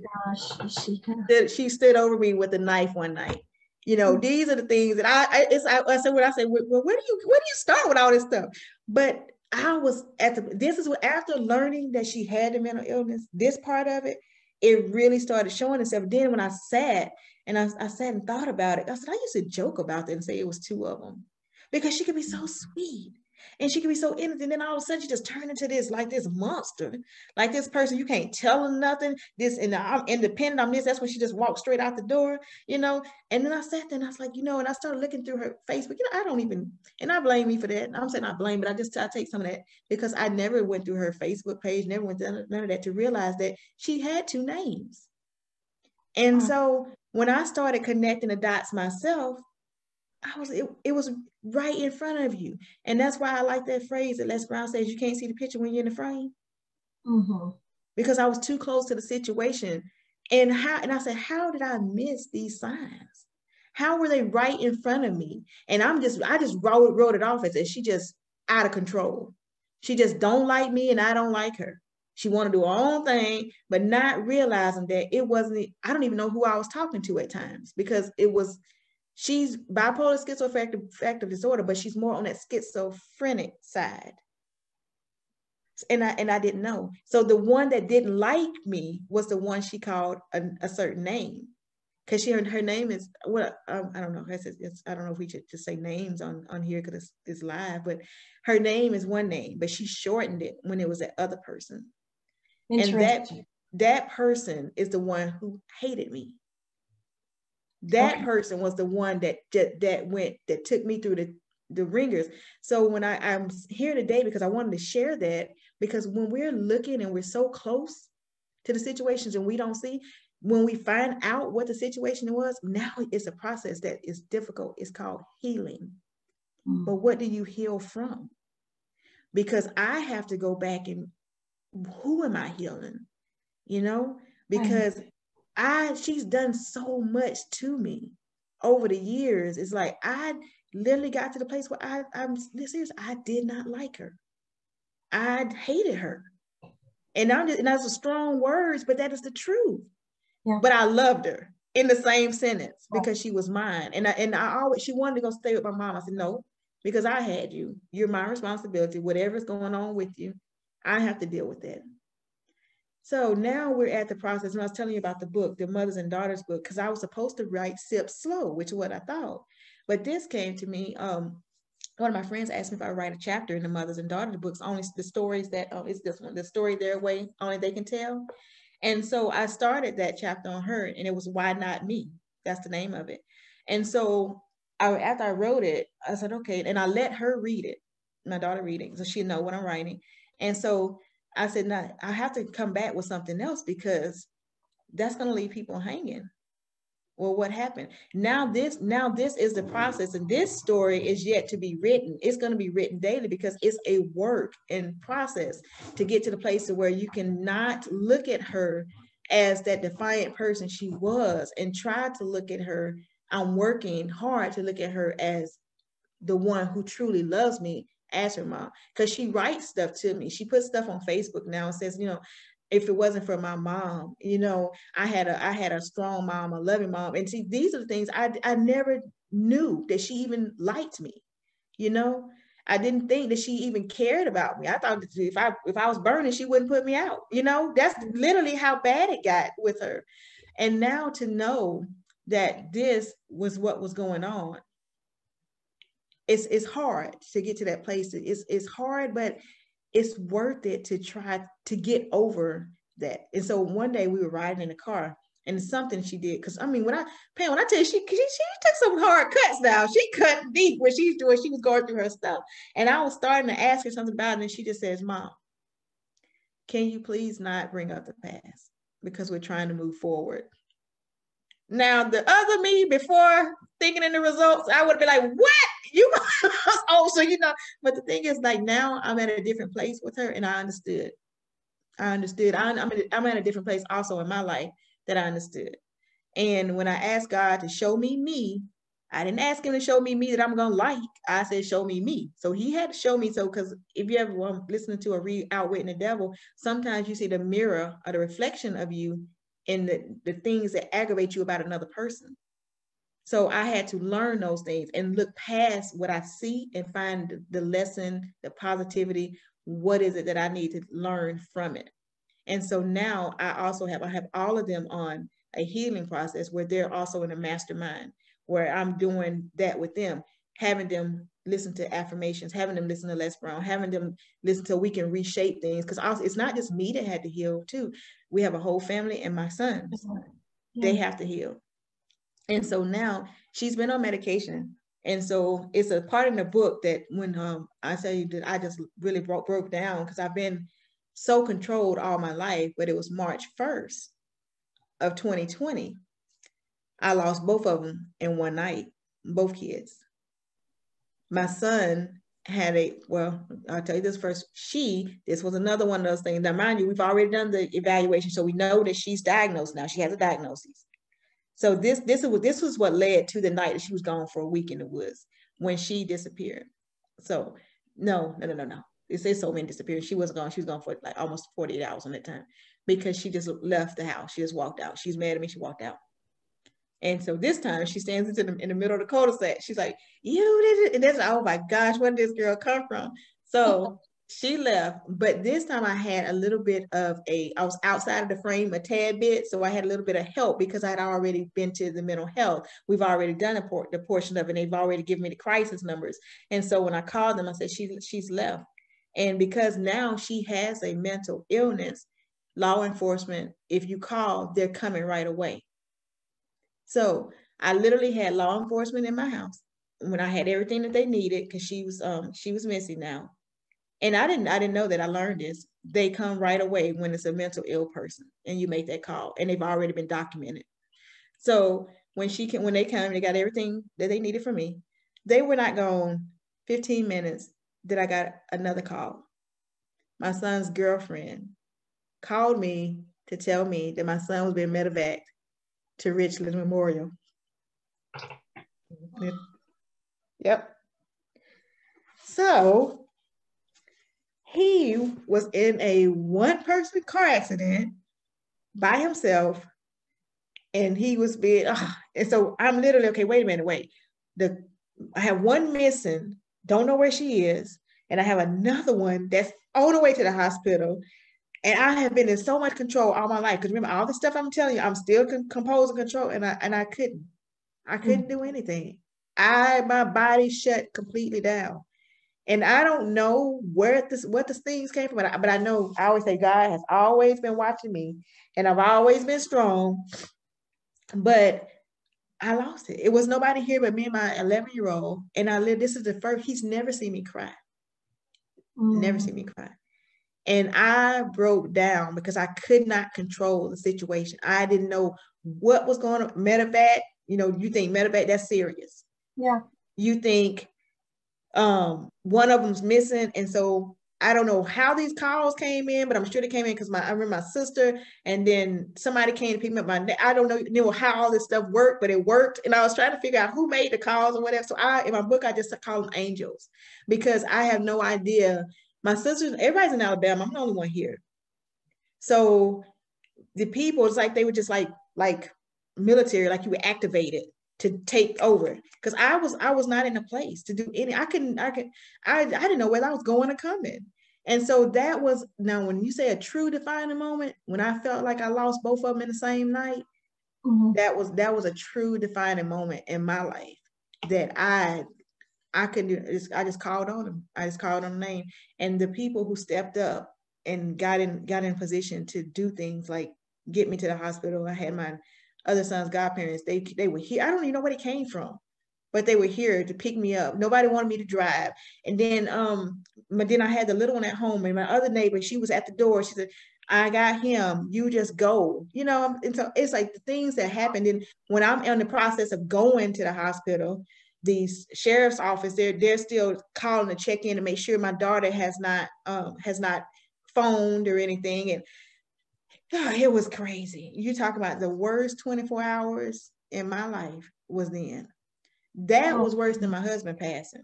she stood over me with a knife one night. These are the things that I said, when I say, well, where do you start with all this stuff? But I was after learning that she had the mental illness, this part of it, it really started showing itself. Then when I sat and thought about it, I said, I used to joke about that and say it was two of them, because she could be so sweet and she could be so innocent. And then all of a sudden she just turned into this, like this monster, like this person, you can't tell her nothing, this, and I'm independent, I'm this. That's when she just walked straight out the door, you know? And then I sat there and I was like, you know, and I started looking through her Facebook, you know, I don't even, and I blame me for that. I'm saying I blame, but I take some of that because I never went through her Facebook page, never went through none of that to realize that she had two names. And so when I started connecting the dots myself, it was right in front of you. And that's why I like that phrase that Les Brown says, you can't see the picture when you're in the frame. Mm-hmm. Because I was too close to the situation. And I said, how did I miss these signs? How were they right in front of me? And I just wrote it off as if she just out of control. She just don't like me and I don't like her. She want to do her own thing, but not realizing that it wasn't, I don't even know who I was talking to at times, because she's bipolar schizoaffective disorder, but she's more on that schizophrenic side. And I didn't know. So the one that didn't like me was the one she called a certain name, because her name is, well, I don't know. I don't know if we should just say names on here because it's live, but her name is one name, but she shortened it when it was that other person. And that person is the one who hated me. That person was the one that took me through the ringers. So when I'm here today, because I wanted to share that, because when we're looking and we're so close to the situations and we don't see, when we find out what the situation was, now it's a process that is difficult. It's called healing. But what do you heal from? Because I have to go back and, who am I healing? You know, because she's done so much to me over the years. It's like, I literally got to the place where I'm serious. I did not like her. I hated her. And that's a strong words, but that is the truth. Yeah. But I loved her in the same sentence because she was mine. And I always, she wanted to go stay with my mom. I said, no, because I had you. You're my responsibility. Whatever's going on with you, I have to deal with that. So now we're at the process, and I was telling you about the book, the Mothers and Daughters book, because I was supposed to write Sip Slow, which is what I thought. But this came to me, one of my friends asked me if I write a chapter in the Mothers and Daughters books, only the stories that, it's this one, the story their way, only they can tell. And so I started that chapter on her, and it was Why Not Me? That's the name of it. And so after I wrote it, I said, okay, and I let her read it, my daughter read it, so she'll know what I'm writing. And so I said, no, I have to come back with something else, because that's going to leave people hanging. Well, what happened? Now this is the process, and this story is yet to be written. It's going to be written daily, because it's a work and process to get to the place where you can not look at her as that defiant person she was, and try to look at her. I'm working hard to look at her as the one who truly loves me as her mom, because she writes stuff to me. She puts stuff on Facebook now and says, you know, if it wasn't for my mom, you know, I had a strong mom, a loving mom. And see, these are the things I never knew, that she even liked me. You know, I didn't think that she even cared about me. I thought that if I was burning, she wouldn't put me out. You know, that's literally how bad it got with her. And now to know that this was what was going on, it's hard to get to that place. It's hard, but it's worth it to try to get over that. And so one day we were riding in the car, and it's something she did. Because I mean, when I tell you, she took some hard cuts now. She cut deep when she was going through her stuff. And I was starting to ask her something about it, and she just says, Mom, can you please not bring up the past? Because we're trying to move forward. Now, the other me, before thinking in the results, I would be like, what? You so you know, but the thing is, like, now I'm at a different place with her, and I understood. I'm at a different place also in my life that I understood. And when I asked God to show me me, I didn't ask him to show me that I'm gonna like. I said, show me me. So he had to show me. So, because if you ever listening to or read Outwitting the Devil, sometimes you see the mirror or the reflection of you in the things that aggravate you about another person. So I had to learn those things and look past what I see and find the lesson, the positivity. What is it that I need to learn from it? And so now I have all of them on a healing process where they're also in a mastermind, where I'm doing that with them, having them listen to affirmations, having them listen to Les Brown, having them listen so we can reshape things. Because also it's not just me that had to heal too. We have a whole family, and my sons, they have to heal. And so now she's been on medication. And so it's a part in the book that when I tell you that I just really broke down, because I've been so controlled all my life, but it was March 1st of 2020. I lost both of them in one night, both kids. My son had I'll tell you this first. This was another one of those things. Now, mind you, we've already done the evaluation, so we know that she's diagnosed now. She has a diagnosis. So this was what led to the night that she was gone for a week in the woods when she disappeared. So no. It says so many disappeared. She wasn't gone. She was gone for like almost 48 hours on that time, because she just left the house. She just walked out. She's mad at me. She walked out. And so this time she stands in the middle of the cul-de-sac. She's like, "You did it." And that's, oh my gosh, where did this girl come from? So she left. But this time I had a little bit of I was outside of the frame a tad bit. So I had a little bit of help because I had already been to the mental health. We've already done the portion of it. And they've already given me the crisis numbers. And so when I called them, I said, she's left. And because now she has a mental illness, law enforcement, if you call, they're coming right away. So I literally had law enforcement in my house when I had everything that they needed, because she was missing now. And I didn't know that. I learned this. They come right away when it's a mental ill person and you make that call, and they've already been documented. So when they come, they got everything that they needed from me. They were not gone 15 minutes that I got another call. My son's girlfriend called me to tell me that my son was being medevaced to Richland Memorial. Yep. So he was in a one-person car accident by himself, and he was being, and so I'm literally, okay, wait a minute, I have one missing, don't know where she is, and I have another one that's on the way to the hospital. And I have been in so much control all my life. Because remember, all the stuff I'm telling you, I'm still composed and control, and I couldn't do anything. My body shut completely down. And I don't know what the things came from, but I know, I always say God has always been watching me, and I've always been strong, but I lost it. It was nobody here but me and my 11-year-old, and this is the first, he's never seen me cry. Never seen me cry. And I broke down because I could not control the situation. I didn't know what was going on. Medevac, you think medevac, that's serious. Yeah. You think one of them's missing. And so I don't know how these calls came in, but I'm sure they came in because I remember my sister, and then somebody came to pick me up. I don't know how all this stuff worked, but it worked. And I was trying to figure out who made the calls or whatever. So in my book, I just call them angels, because I have no idea. My sisters, everybody's in Alabama. I'm the only one here. So the people, it's like they were just like military, like you were activated to take over. Because I was not in a place to do any. I didn't know whether I was going or coming. And so that was, now when you say a true defining moment, when I felt like I lost both of them in the same night, that was a true defining moment in my life that I couldn't do it. I just called on them. I just called on the name. And the people who stepped up and got in position to do things like get me to the hospital. I had my other son's godparents. They were here. I don't even know where they came from, but they were here to pick me up. Nobody wanted me to drive. And then I had the little one at home, and my other neighbor, she was at the door. She said, "I got him. You just go." And so it's like the things that happened. And when I'm in the process of going to the hospital, the sheriff's office, they're still calling to check in to make sure my daughter has not phoned or anything. And it was crazy. You talk about the worst 24 hours in my life was then. That was worse than my husband passing,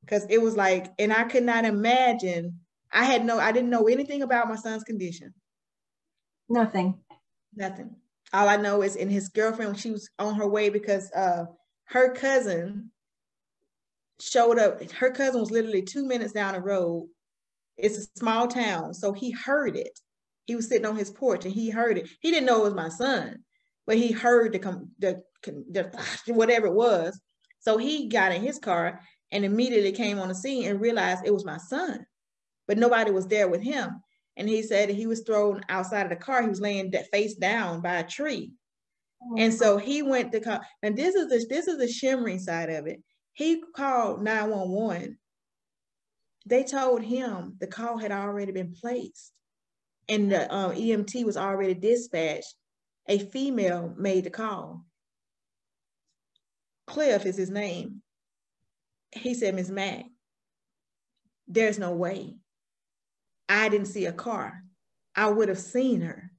because it was like, and I could not imagine. I didn't know anything about my son's condition. Nothing. All I know is, in his girlfriend, when she was on her way, because her cousin showed up. Her cousin was literally 2 minutes down the road. It's a small town, so he heard it. He was sitting on his porch and he heard it. He didn't know it was my son, but he heard the whatever it was. So he got in his car and immediately came on the scene and realized it was my son, but nobody was there with him. And he said he was thrown outside of the car. He was laying face down by a tree. And so he went to call, and this is the shimmering side of it. He called 911. They told him the call had already been placed and the EMT was already dispatched. A female made the call. Cliff is his name. He said, Ms. Mack, there's no way. I didn't see a car. I would have seen her.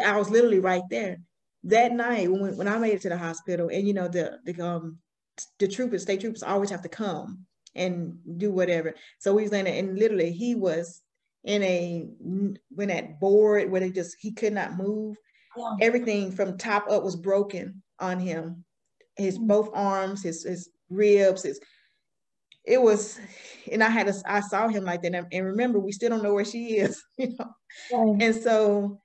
I was literally right there. That night, when I made it to the hospital, and you know, the troopers, state troopers always have to come and do whatever. So we was in it, and literally he was when that board where he could not move. Yeah. Everything from top up was broken on him. His both arms, his ribs, it was, and I saw him like that. And remember, we still don't know where she is, you know. Right. And so,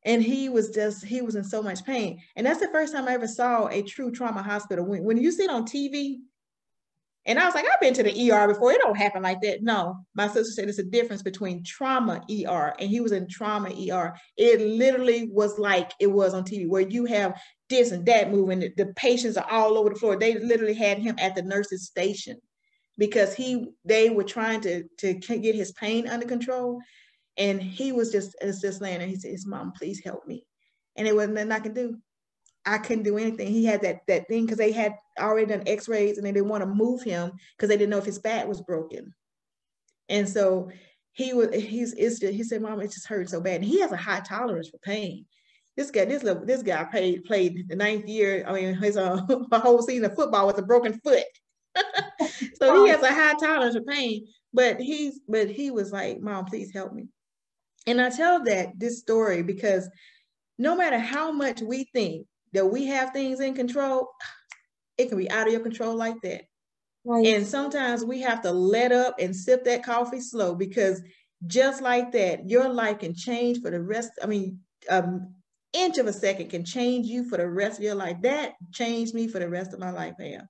and he was in so much pain. And that's the first time I ever saw a true trauma hospital. When you see it on TV, and I was like, I've been to the ER before. It don't happen like that. No, my sister said it's a difference between trauma ER, and he was in trauma ER. It literally was like it was on TV, where you have this and that moving. The patients are all over the floor. They literally had him at the nurse's station because they were trying to get his pain under control. And he was just laying there. He said, Mom, please help me. And it wasn't nothing I could do. I couldn't do anything. He had that thing because they had already done x-rays and they didn't want to move him because they didn't know if his back was broken. And so he said, Mom, it just hurt so bad. And he has a high tolerance for pain. This guy played the 9th year. I mean, his whole season of football with a broken foot. So he has a high tolerance for pain. But he was like, Mom, please help me. And I tell this story because no matter how much we think that we have things in control, it can be out of your control like that. Right. And sometimes we have to let up and sip that coffee slow, because just like that, your life can change for the rest. I mean, inch of a second can change you for the rest of your life. That changed me for the rest of my life, Pam.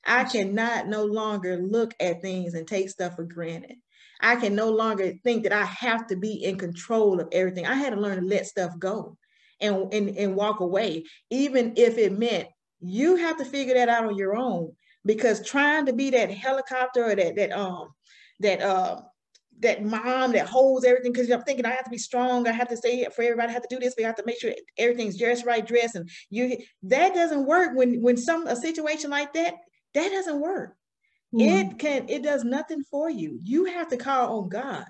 I cannot no longer look at things and take stuff for granted. I can no longer think that I have to be in control of everything. I had to learn to let stuff go and walk away, even if it meant you have to figure that out on your own. Because trying to be that helicopter or that mom that holds everything, because I'm thinking I have to be strong, I have to stay for everybody, I have to do this, we have to make sure everything's just right dressed, and that doesn't work when a situation like that doesn't work. It does nothing for you. You have to call on God.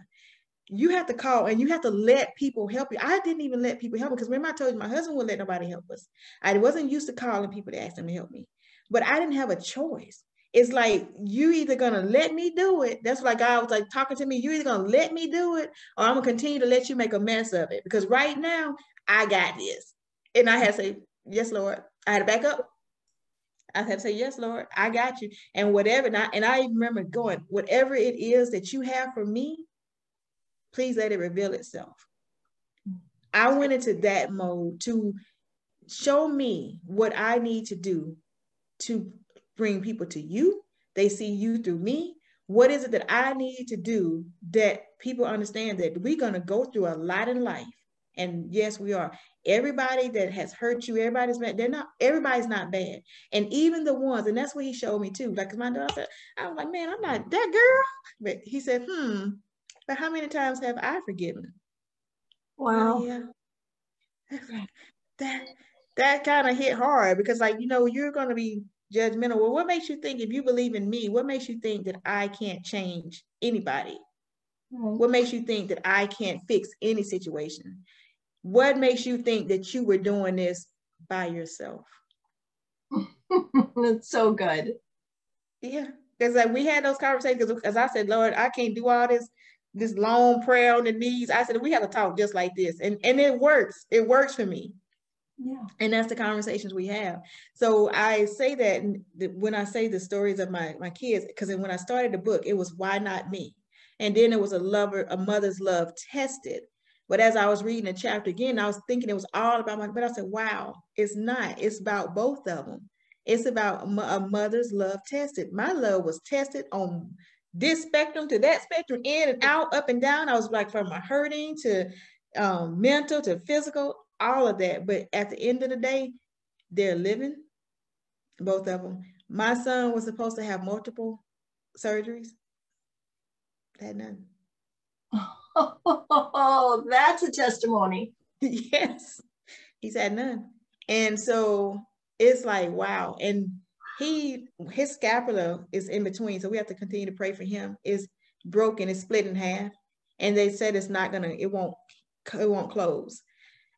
You have to call and you have to let people help you. I didn't even let people help me because remember I told you my husband wouldn't let nobody help us. I wasn't used to calling people to ask them to help me, but I didn't have a choice. It's like, you either gonna let me do it. That's why God was like talking to me. You either gonna let me do it, or I'm gonna continue to let you make a mess of it. Because right now I got this. And I had to say, yes, Lord. I had to back up. I had to say, yes, Lord, I got you. And whatever, and I remember going, whatever it is that you have for me, please let it reveal itself. I went into that mode to show me what I need to do to bring people to you. They see you through me. What is it that I need to do that people understand that we're going to go through a lot in life? And yes, we are. Everybody that has hurt you, everybody's bad. Everybody's not bad. And even the ones, and that's what he showed me too. Like, my daughter said, I was like, man, I'm not that girl. But he said, but how many times have I forgiven? Wow. Yeah. That kind of hit hard, because like, you're going to be judgmental. Well, what makes you think, if you believe in me, what makes you think that I can't change anybody? Right. What makes you think that I can't fix any situation? What makes you think that you were doing this by yourself? That's so good. Yeah, because like we had those conversations, because I said, Lord, I can't do all this long prayer on the knees. I said, we have to talk just like this. And it works. It works for me. Yeah. And that's the conversations we have. So I say that when I say the stories of my kids, because when I started the book, it was why not me? And then it was a mother's love tested. But as I was reading the chapter again, I was thinking it was all about but I said, wow, it's not. It's about both of them. It's about a mother's love tested. My love was tested on this spectrum to that spectrum, in and out, up and down. I was like, from my hurting to mental to physical, all of that. But at the end of the day, they're living, both of them. My son was supposed to have multiple surgeries. Had none. Oh, that's a testimony. Yes, he's had none. And so it's like, wow. And his scapula is in between, so we have to continue to pray for him. It's broken, it's split in half, and they said it's not gonna, it won't close.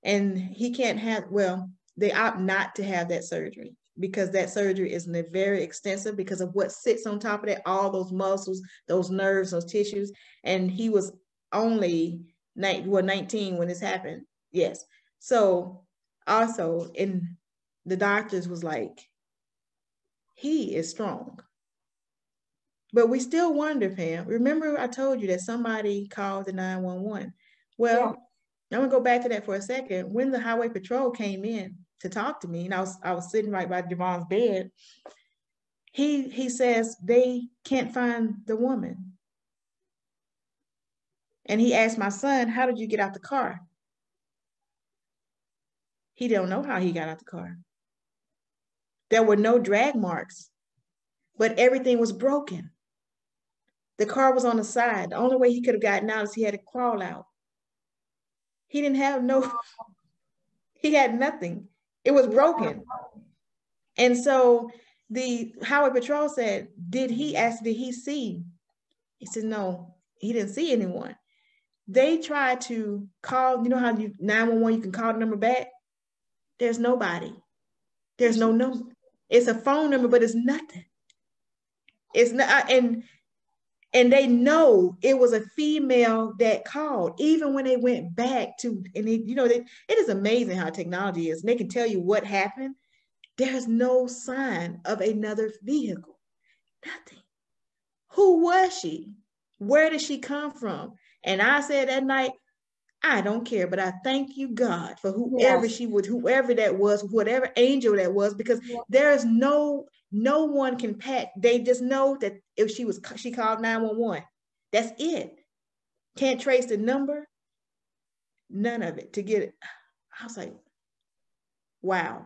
And he can't have, well, they opt not to have that surgery, because that surgery is very extensive because of what sits on top of that, all those muscles, those nerves, those tissues. And he was only 19 when this happened. Yes. So also, in the doctors was like, he is strong. But we still wonder, Pam. Remember I told you that somebody called the 911. Well, yeah. I'm gonna go back to that for a second. When the highway patrol came in to talk to me, and I was sitting right by Javon's bed, he says they can't find the woman. And he asked my son, how did you get out the car? He don't know how he got out the car. There were no drag marks, but everything was broken. The car was on the side. The only way he could have gotten out is he had to crawl out. He didn't have he had nothing. It was broken. And so the highway patrol said, did he see? He said, no, he didn't see anyone. They tried to call, you know how 911, you can call the number back? There's nobody. There's no number. It's a phone number, but it's nothing. It's not, and they know it was a female that called, even when they went back to, and it is amazing how technology is. And they can tell you what happened. There's no sign of another vehicle. Nothing. Who was she? Where did she come from? And I said that night, I don't care, but I thank you, God, for whoever she was, whoever that was, whatever angel that was, because there's no one can pack. They just know that if she called 911. That's it. Can't trace the number, none of it to get it. I was like, wow.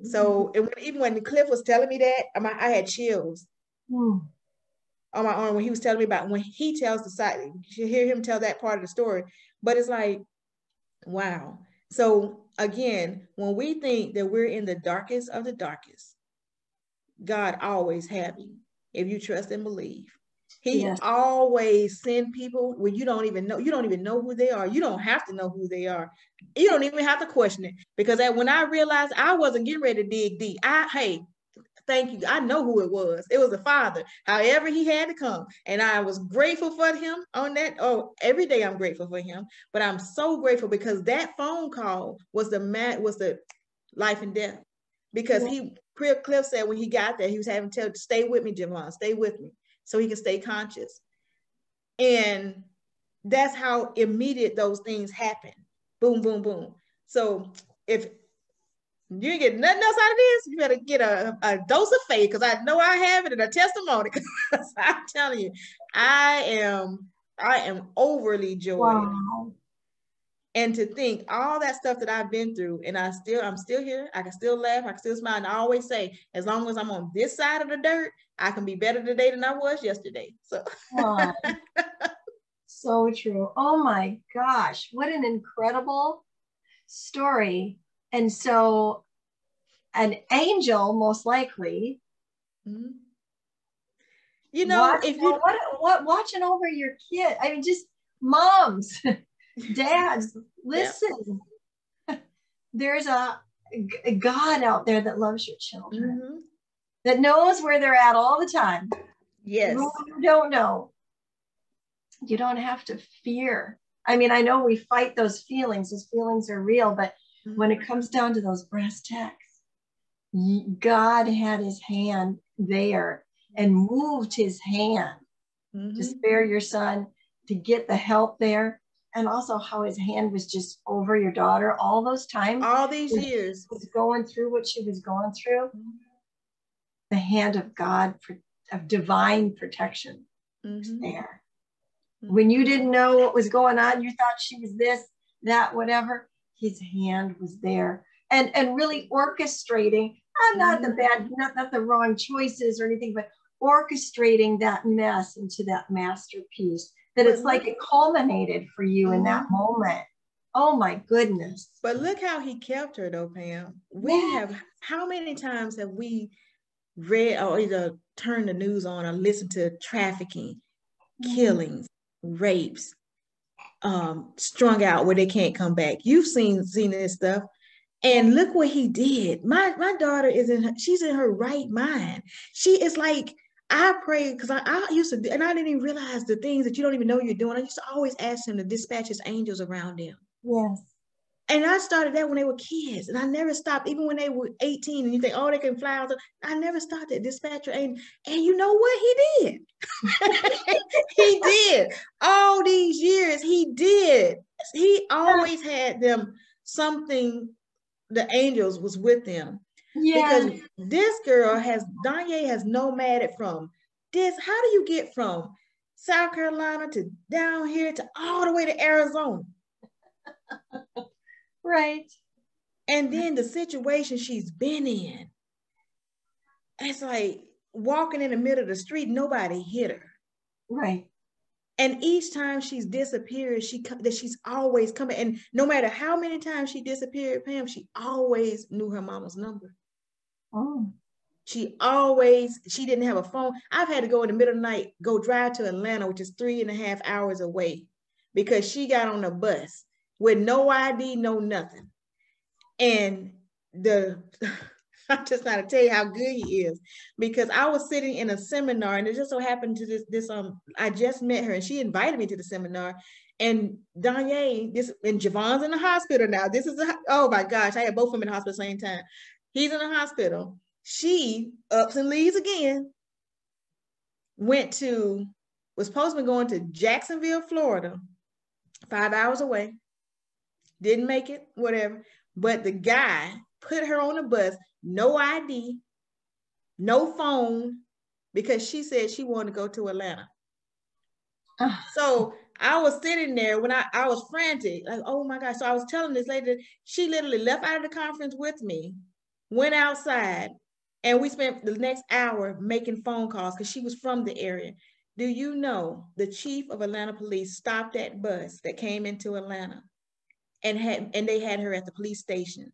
So even when Cliff was telling me that, I had chills on my arm when he was telling me about, when he tells the side, you hear him tell that part of the story. But it's like, wow. So again, when we think that we're in the darkest of the darkest, God always have you if you trust and believe. He always send people when you don't even know who they are. You don't have to know who they are. You don't even have to question it, because when I realized I wasn't getting ready to dig deep, thank you. I know who it was. It was the Father. However, he had to come. And I was grateful for him on that. Oh, every day I'm grateful for him. But I'm so grateful because that phone call was the life and death. Because Cliff said when he got there, he was having to stay with me, Javon, stay with me, so he can stay conscious. And that's how immediate those things happen. Boom, boom, boom. So if you ain't get nothing else out of this, you better get a dose of faith, because I know I have it, and a testimony, because I'm telling you, I am overly joyed. Wow. And to think all that stuff that I've been through, and I'm still here. I can still laugh, I can still smile. And I always say, as long as I'm on this side of the dirt, I can be better today than I was yesterday. So so true. Oh my gosh, what an incredible story. And so an angel, most likely, watching over your kid. I mean, just moms, dads, listen. There's a God out there that loves your children, that knows where they're at all the time. Yes. Even when you don't know, you don't have to fear. I mean, I know we fight those feelings. Those feelings are real, but when it comes down to those brass tacks, God had his hand there and moved his hand to spare your son, to get the help there. and also how his hand was just over your daughter all those times. All these years. Was going through what she was going through. The hand of God, of divine protection was there. When you didn't know what was going on, you thought she was this, that, whatever, his hand was there. And really orchestrating, not the bad, not the wrong choices or anything, but orchestrating that mess into that masterpiece, that it's like it culminated for you in that moment. Oh my goodness. But look how he kept her though, Pam. How many times have we read or either turned the news on or listened to trafficking, killings, rapes, strung out where they can't come back? You've seen this stuff. And look what he did. My daughter she's in her right mind. She is like, I pray, because I used to, and I didn't even realize the things that you don't even know you're doing. I used to always ask him to dispatch his angels around them. Yes. And I started that when they were kids, and I never stopped, even when they were 18, and you think, oh, they can fly out. I never stopped at dispatch your angels. And you know what? He did. He did. All these years, he did. He always had them something. The angels was with them. Yeah. Because this girl Danye has nomaded from this. How do you get from South Carolina to down here to all the way to Arizona? Right. And then the situation she's been in. It's like walking in the middle of the street, nobody hit her. Right. And each time she's disappeared, she's always coming. And no matter how many times she disappeared, Pam, she always knew her mama's number. Oh. She didn't have a phone. I've had to go in the middle of the night, go drive to Atlanta, which is 3.5 hours away, because she got on a bus with no ID, no nothing. And I'm just trying to tell you how good he is, because I was sitting in a seminar, and it just so happened to I just met her, and she invited me to the seminar. And Danye, and Javon's in the hospital now. Oh my gosh, I had both of them in the hospital at the same time. He's in the hospital. She ups and leaves again. Was supposed to be going to Jacksonville, Florida, 5 hours away. Didn't make it, whatever. But the guy put her on a bus, no ID, no phone, because she said she wanted to go to Atlanta. So I was sitting there when I was frantic, like, oh my gosh. So I was telling this lady, she literally left out of the conference with me, went outside, and we spent the next hour making phone calls because she was from the area. Do you know the chief of Atlanta police stopped that bus that came into Atlanta, and they had her at the police station?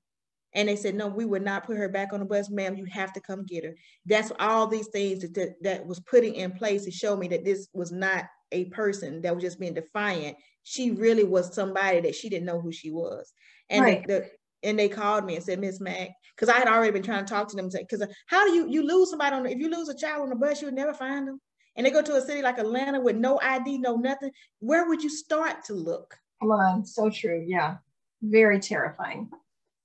And they said, no, we would not put her back on the bus, ma'am. You have to come get her. That's all these things that was putting in place to show me that this was not a person that was just being defiant. She really was somebody that she didn't know who she was. And right. And they called me and said, Miss Mack, because I had already been trying to talk to them, because how do you lose somebody if you lose a child on the bus, you would never find them. And they go to a city like Atlanta with no ID, no nothing. Where would you start to look? Come on, so true. Yeah, very terrifying.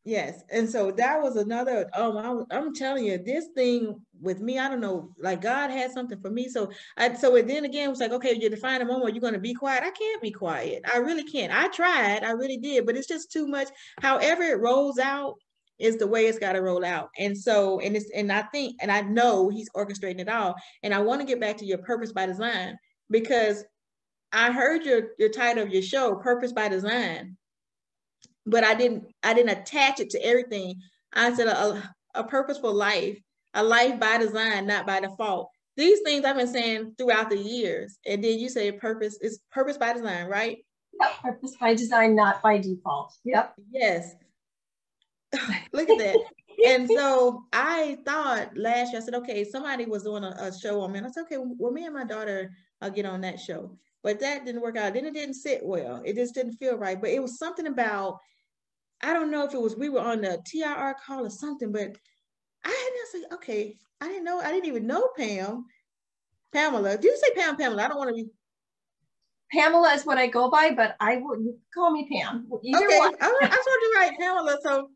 Yes. And so that was another, I'm telling you, this thing with me, I don't know, like God had something for me. So then again, it was like, okay, you define a moment, you're going to be quiet. I can't be quiet. I really can't. I tried, I really did, but it's just too much. However it rolls out is the way it's got to roll out. And so, and I know he's orchestrating it all. And I want to get back to your purpose by design, because I heard your title of your show, Purpose by Design. But I didn't attach it to everything. I said a purposeful life, a life by design, not by default. These things I've been saying throughout the years. And then you say purpose by design, right? Yep, purpose by design, not by default. Yep. Yes. Look at that. And so I thought last year, I said, okay, somebody was doing a show on me. And I said, okay, well, me and my daughter, I'll get on that show. But that didn't work out. Then it didn't sit well. It just didn't feel right. But it was something about, I don't know if it was, we were on the TIR call or something, but I said, okay, I didn't even know Pamela. Do you say Pamela? I don't want to be. Pamela is what I go by, but I wouldn't call me Pam. Either okay, one. I told you right, Pamela. So,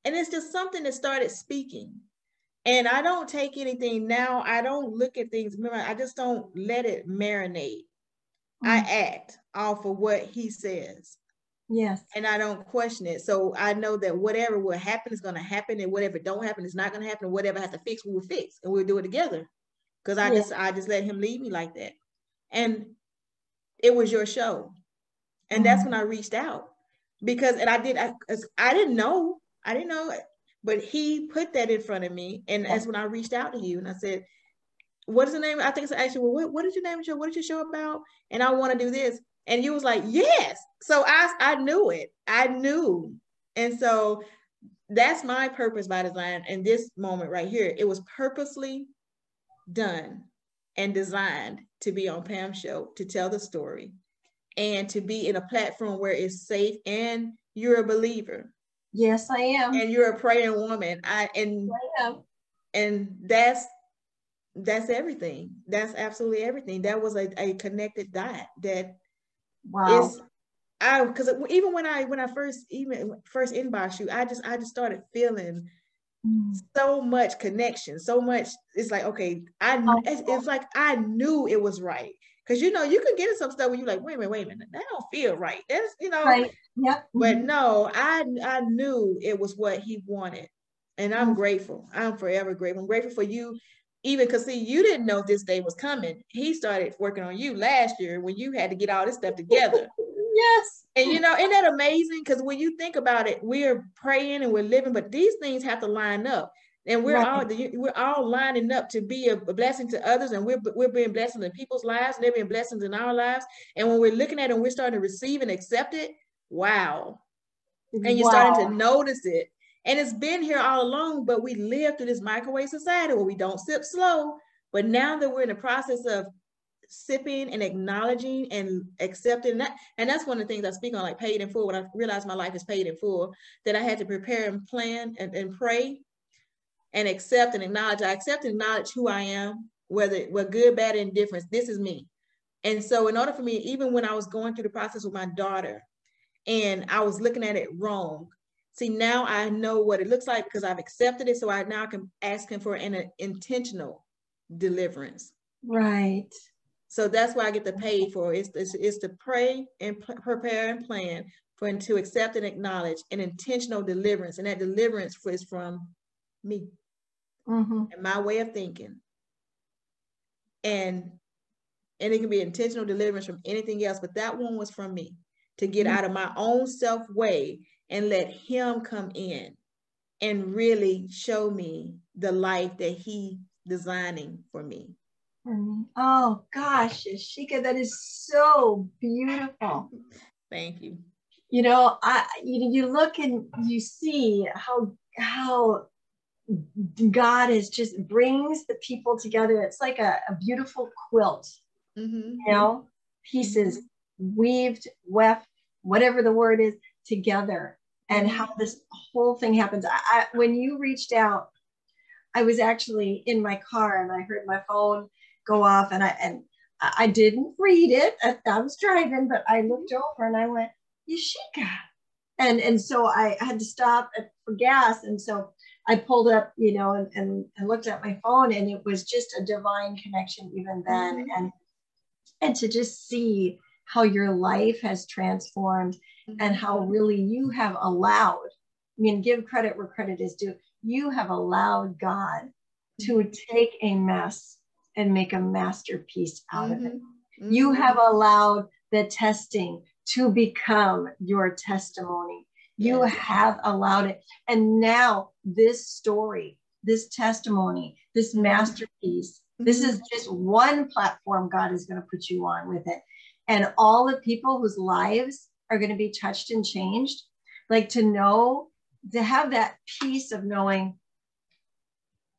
and it's just something that started speaking. And I don't take anything now. I don't look at things. Remember, I just don't let it marinate. I act off of what he says. Yes. And I don't question it. So I know that whatever will happen is going to happen, and whatever don't happen is not going to happen, and whatever I have to fix, we will fix, and we'll do it together. Because I just let him lead me like that. And it was your show. And that's when I reached out. Because, and I didn't know, but he put that in front of me. And that's when I reached out to you and I said, what is the name? I think it's actually, well, what is your name of your show? What is your show about? And I want to do this. And you was like, yes. So I knew it. I knew. And so that's my purpose by design. In this moment right here, it was purposely done and designed to be on Pam's show, to tell the story, and to be in a platform where it's safe and you're a believer. Yes, I am. And you're a praying woman. I am. And that's everything. That's absolutely everything. That was a connected dot that is, because even when I first inboxed you, I just started feeling so much connection, so much. It's like, okay, it's like I knew it was right. Because you can get in some stuff where you're like, wait a minute, that don't feel right. That's right. Yep. But no, I knew it was what he wanted. And I'm grateful. I'm forever grateful. I'm grateful for you, even because see, you didn't know this day was coming. He started working on you last year when you had to get all this stuff together. Yes. And isn't that amazing? Because when you think about it, we're praying and we're living, but these things have to line up. And we're all lining up to be a blessing to others, and we're being blessings in people's lives, and they're being blessings in our lives. And when we're looking at it and we're starting to receive and accept it, wow. And you're starting to notice it. And it's been here all along, but we live through this microwave society where we don't sip slow. But now that we're in the process of sipping and acknowledging and accepting that, and that's one of the things I speak on, like paid in full. When I realized my life is paid in full, that I had to prepare and plan and pray and accept and acknowledge. I accept and acknowledge who I am, whether good, bad, or indifference. This is me. And so in order for me, even when I was going through the process with my daughter and I was looking at it wrong, see, now I know what it looks like because I've accepted it. So I now can ask him for an intentional deliverance. Right. So that's why I get the paid for. It's to pray and prepare and plan for, to accept and acknowledge an intentional deliverance. And that deliverance is from me and my way of thinking. And it can be intentional deliverance from anything else, but that one was from me, to get out of my own self way and let him come in and really show me the life that he designing for me. Oh gosh, Yashica, that is so beautiful. Thank you. You look and you see how God is just brings the people together. It's like a beautiful quilt, pieces weaved, weft, whatever the word is, together, and how this whole thing happens. When you reached out, I was actually in my car and I heard my phone go off, and I didn't read it. I was driving, but I looked over and I went, Yashica. And so I had to stop for gas. And so I pulled up, and looked at my phone, and it was just a divine connection even then. And to just see how your life has transformed and how really you have allowed, give credit where credit is due. You have allowed God to take a mess and make a masterpiece out of it. You have allowed the testing to become your testimony. You have allowed it. And now this story, this testimony, this masterpiece, this is just one platform God is going to put you on with it. And all the people whose lives are going to be touched and changed, like to have that peace of knowing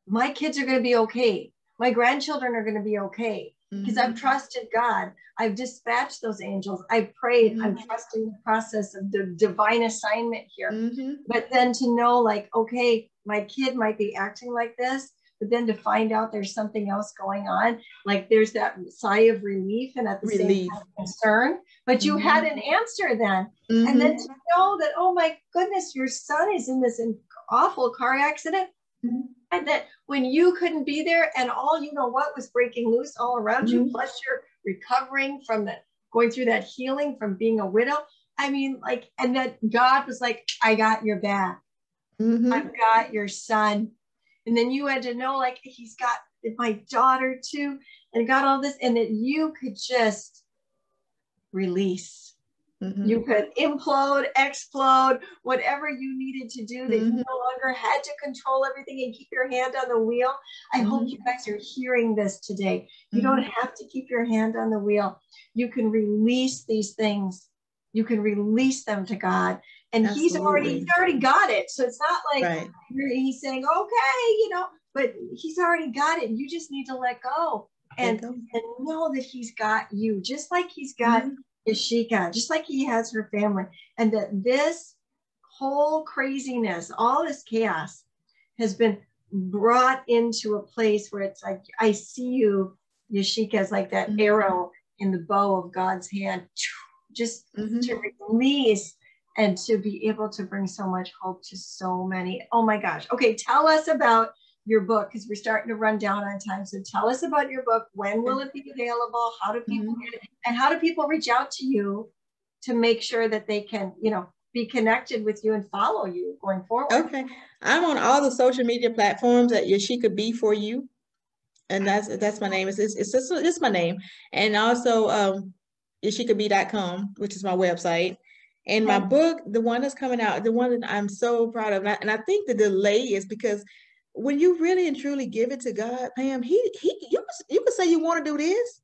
my kids are going to be okay. My grandchildren are going to be okay because I've trusted God. I've dispatched those angels. I prayed. I'm trusting the process of the divine assignment here. But then to know, like, okay, my kid might be acting like this, but then to find out there's something else going on, like there's that sigh of relief and at the same time concern, but you had an answer then. And then to know that, oh my goodness, your son is in this awful car accident. And that when you couldn't be there and all was breaking loose all around you, plus you're recovering from the going through that healing from being a widow. I mean, like, and that God was like, I got your back. I've got your son. And then you had to know, like, he's got my daughter too, and got all this, and that you could just release. You could implode, explode, whatever you needed to do, that you no longer had to control everything and keep your hand on the wheel. I hope you guys are hearing this today. You don't have to keep your hand on the wheel. You can release these things. You can release them to God. And he's already got it. So it's not like he's saying, okay, you know, but he's already got it. You just need to let go and know that he's got you, just like he's got Yashica, just like he has her family. And that this whole craziness, all this chaos has been brought into a place where it's like, I see you, Yashica, as like that arrow in the bow of God's hand, just to release and to be able to bring so much hope to so many. Oh my gosh. Okay, tell us about your book, because we're starting to run down on time. So tell us about your book. When will it be available? How do people get it? And how do people reach out to you to make sure that they can, you know, be connected with you and follow you going forward? Okay. I'm on all the social media platforms at Yashica B for you. And that's my name. It's my name. And also YashicaB.com, which is my website. And my book, the one that's coming out, the one that I'm so proud of. And I think the delay is because when you really and truly give it to God, Pam, you could say you want to do this.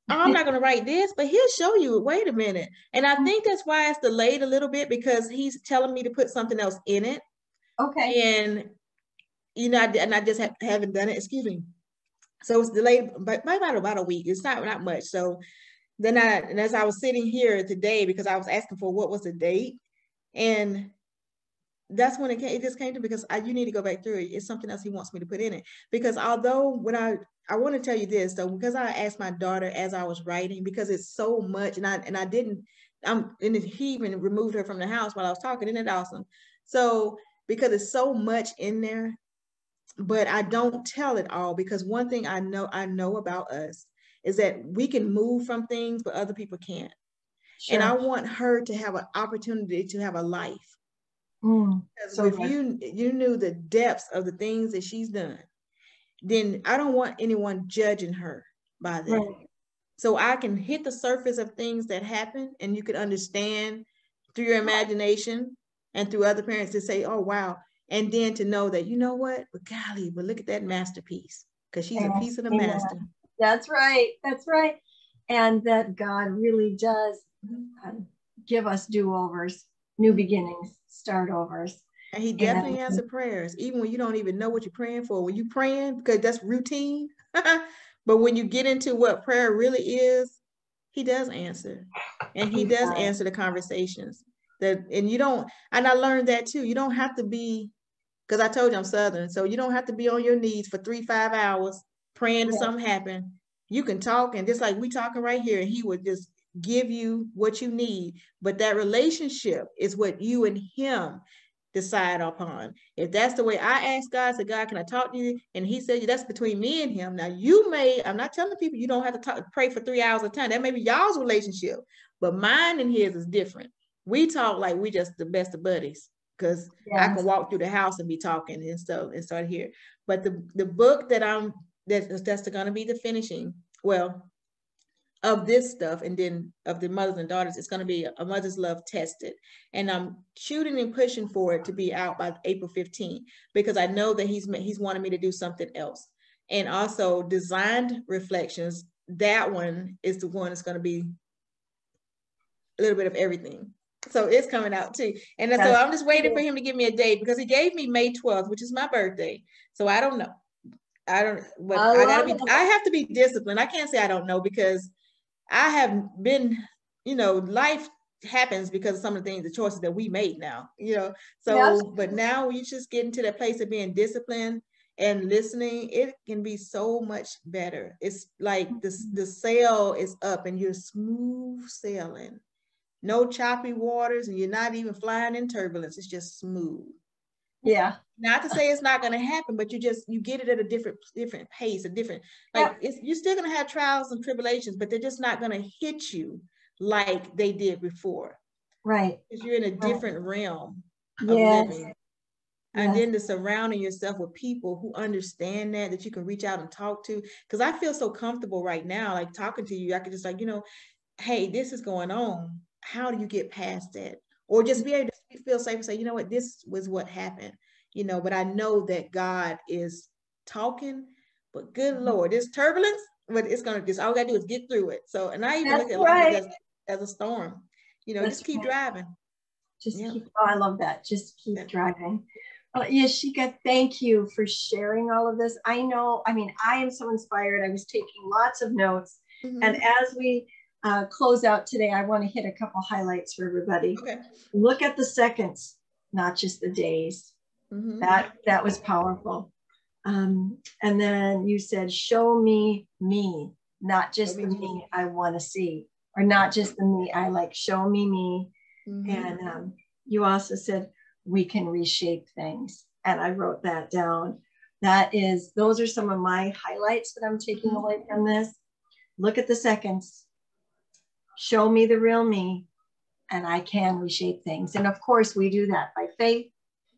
Oh, I'm not going to write this, but he'll show you, wait a minute. And I think that's why it's delayed a little bit, because he's telling me to put something else in it. Okay. And, you know, I just haven't done it. Excuse me. So it's delayed by about a week. It's not much. So then and as I was sitting here today, because I was asking for what was the date, and that's when it just came to, because you need to go back through it. It's something else he wants me to put in it. Because although when I want to tell you this though, because I asked my daughter as I was writing, because it's so much, and he even removed her from the house while I was talking. Isn't it awesome? So because it's so much in there, but I don't tell it all, because one thing I know about us is that we can move from things, but other people can't. Sure. And I want her to have an opportunity to have a life. So if you knew the depths of the things that she's done, then I don't want anyone judging her by that. Right. So I can hit the surface of things that happen, and you can understand through your imagination and through other parents to say, oh, wow. And then to know that, you know what, but golly, but look at that masterpiece, because she's a piece of the master. That's right. That's right. And that God really does give us do-overs, new beginnings, start overs. And he definitely answers prayers, even when you don't even know what you're praying for. When you're praying, because that's routine. But when you get into what prayer really is, he does answer. And he does answer the conversations. And I learned that too. You don't have to be, because I told you I'm Southern, so you don't have to be on your knees for 3-5 hours praying to something happen. You can talk, and just like we talking right here, and he would just give you what you need. But that relationship is what you and him decide upon. If that's the way I asked God, said, God, can I talk to you? And he said, that's between me and him. Now I'm not telling people you don't have to pray for 3 hours at a time. That may be y'all's relationship, but mine and his is different. We talk like we just the best of buddies, because I can walk through the house and be talking and stuff and start here. But the book that's going to be the finishing, of this stuff, and then of the mothers and daughters, it's going to be A Mother's Love Tested. And I'm shooting and pushing for it to be out by April 15th, because I know that he's wanted me to do something else. And also Designed Reflections, that one is the one that's going to be a little bit of everything. So it's coming out too. And so I'm just waiting for him to give me a date, because he gave me May 12th, which is my birthday. So I don't know. But I have to be disciplined. I can't say I don't know, because I have been, life happens because of some of the choices that we made now, So, but now you just get into that place of being disciplined and listening. It can be so much better. It's like the sail is up and you're smooth sailing. No choppy waters, and you're not even flying in turbulence. It's just smooth. Yeah. Not to say it's not going to happen, but you get it at a different pace, you're still going to have trials and tribulations, but they're just not going to hit you like they did before. Right. Because you're in a different realm of Yes. living. And then to surrounding yourself with people who understand that you can reach out and talk to. Because I feel so comfortable right now, like talking to you. I could just like, hey, this is going on. How do you get past that? Or just be able to feel safe and say, you know what, this was what happened. But I know that God is talking, but good Lord, there's turbulence, but it's going to just, all we got to do is get through it. So, and I even look at life as a storm, just keep driving. Keep, I love that. Just keep driving. Yashica, thank you for sharing all of this. I am so inspired. I was taking lots of notes. And as we close out today, I want to hit a couple highlights for everybody. Okay. Look at the seconds, not just the days. That was powerful. And then you said, show me, not just the me I want to see, or not just the me I like, show me. And you also said, we can reshape things. And I wrote that down. Those are some of my highlights that I'm taking away from this. Look at the seconds, show me the real me, and I can reshape things. And of course, we do that by faith.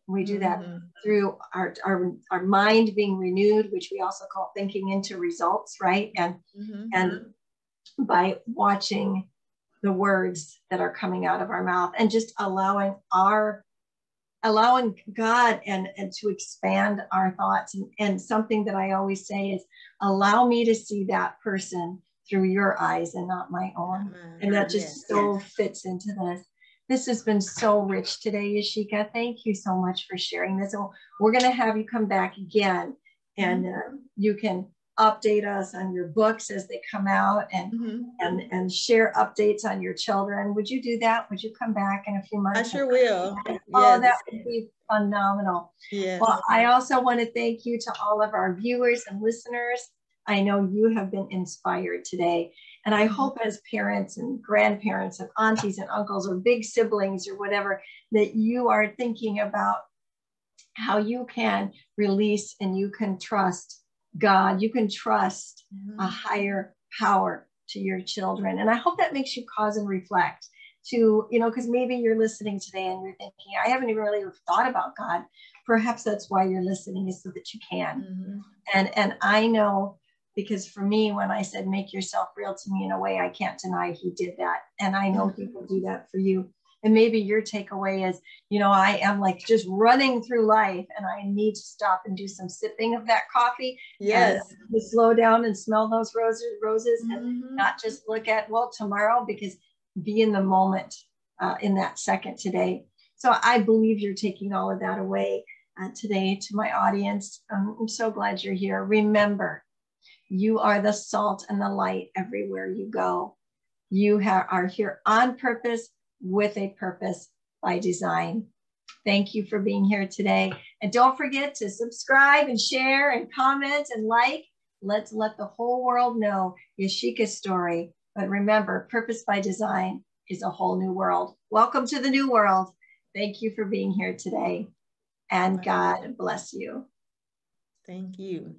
We do that through our mind being renewed, which we also call thinking into results, right? And by watching the words that are coming out of our mouth and just allowing God and to expand our thoughts. And something that I always say is, allow me to see that person through your eyes and not my own. And that just fits into this. This has been so rich today, Yashica. Thank you so much for sharing this. So we're going to have you come back again, and you can update us on your books as they come out, and share updates on your children. Would you do that? Would you come back in a few months? I sure will. Oh, that would be phenomenal. Yes. Well, I also want to thank you to all of our viewers and listeners. I know you have been inspired today. And I hope as parents and grandparents and aunties and uncles or big siblings or whatever, that you are thinking about how you can release and you can trust God. You can trust a higher power to your children. And I hope that makes you pause and reflect to, because maybe you're listening today and you're thinking, I haven't even really thought about God. Perhaps that's why you're listening, is so that you can. And I know, because for me, when I said, make yourself real to me in a way I can't deny, he did that. And I know he will do that for you. And maybe your takeaway is, I am like just running through life and I need to stop and do some sipping of that coffee. Yes. And to slow down and smell those roses and not just look at, tomorrow, because be in the moment in that second today. So I believe you're taking all of that away today to my audience. I'm so glad you're here. Remember, you are the salt and the light everywhere you go. You are here on purpose, with a purpose, by design. Thank you for being here today. And don't forget to subscribe and share and comment and like. Let's let the whole world know Yashica's story. But remember, purpose by design is a whole new world. Welcome to the new world. Thank you for being here today. And God bless you. Thank you.